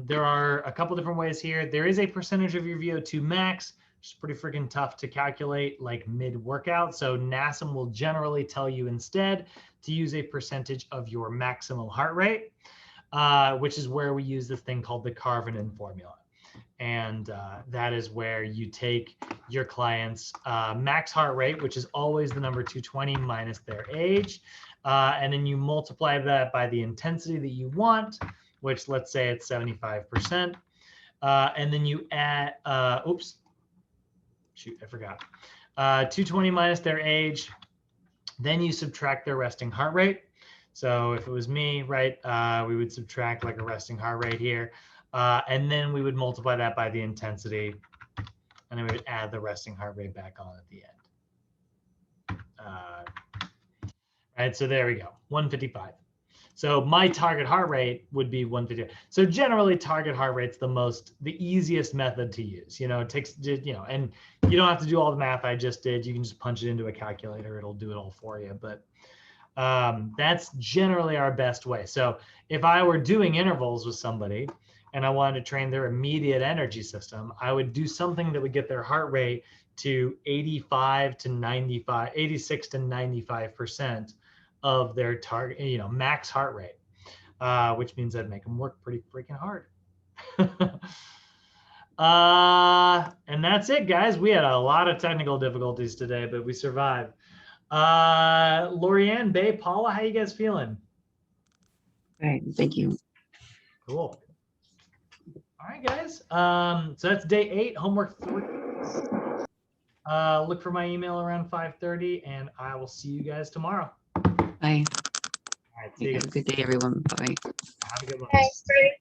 There are a couple different ways here. There is a percentage of your VO2 max, which is pretty freaking tough to calculate like mid-workout. So NASM will generally tell you instead to use a percentage of your maximal heart rate, which is where we use this thing called the Karvonen formula. And that is where you take your client's max heart rate, which is always the number 220 minus their age. And then you multiply that by the intensity that you want, which let's say it's 75%. And then you add, oops, shoot, I forgot. 220 minus their age. Then you subtract their resting heart rate. So if it was me, right, we would subtract like a resting heart rate here. And then we would multiply that by the intensity. And then we would add the resting heart rate back on at the end. Right, so there we go, 155. So my target heart rate would be 150. So generally target heart rate's the easiest method to use. It takes, and you don't have to do all the math I just did. You can just punch it into a calculator. It'll do it all for you. But that's generally our best way. So if I were doing intervals with somebody and I wanted to train their immediate energy system, I would do something that would get their heart rate to 86 to 95% of their target, max heart rate, which means I'd make them work pretty freaking hard. And that's it, guys. We had a lot of technical difficulties today, but we survived. Lorianne, Bay, Paula, how you guys feeling? All right, thank you. Cool. All right, guys. So that's day 8, homework 3. Look for my email around 5:30, and I will see you guys tomorrow. Bye. All right, see you Have guys. a good day, everyone. Bye. Have a good one. Thanks, Bree.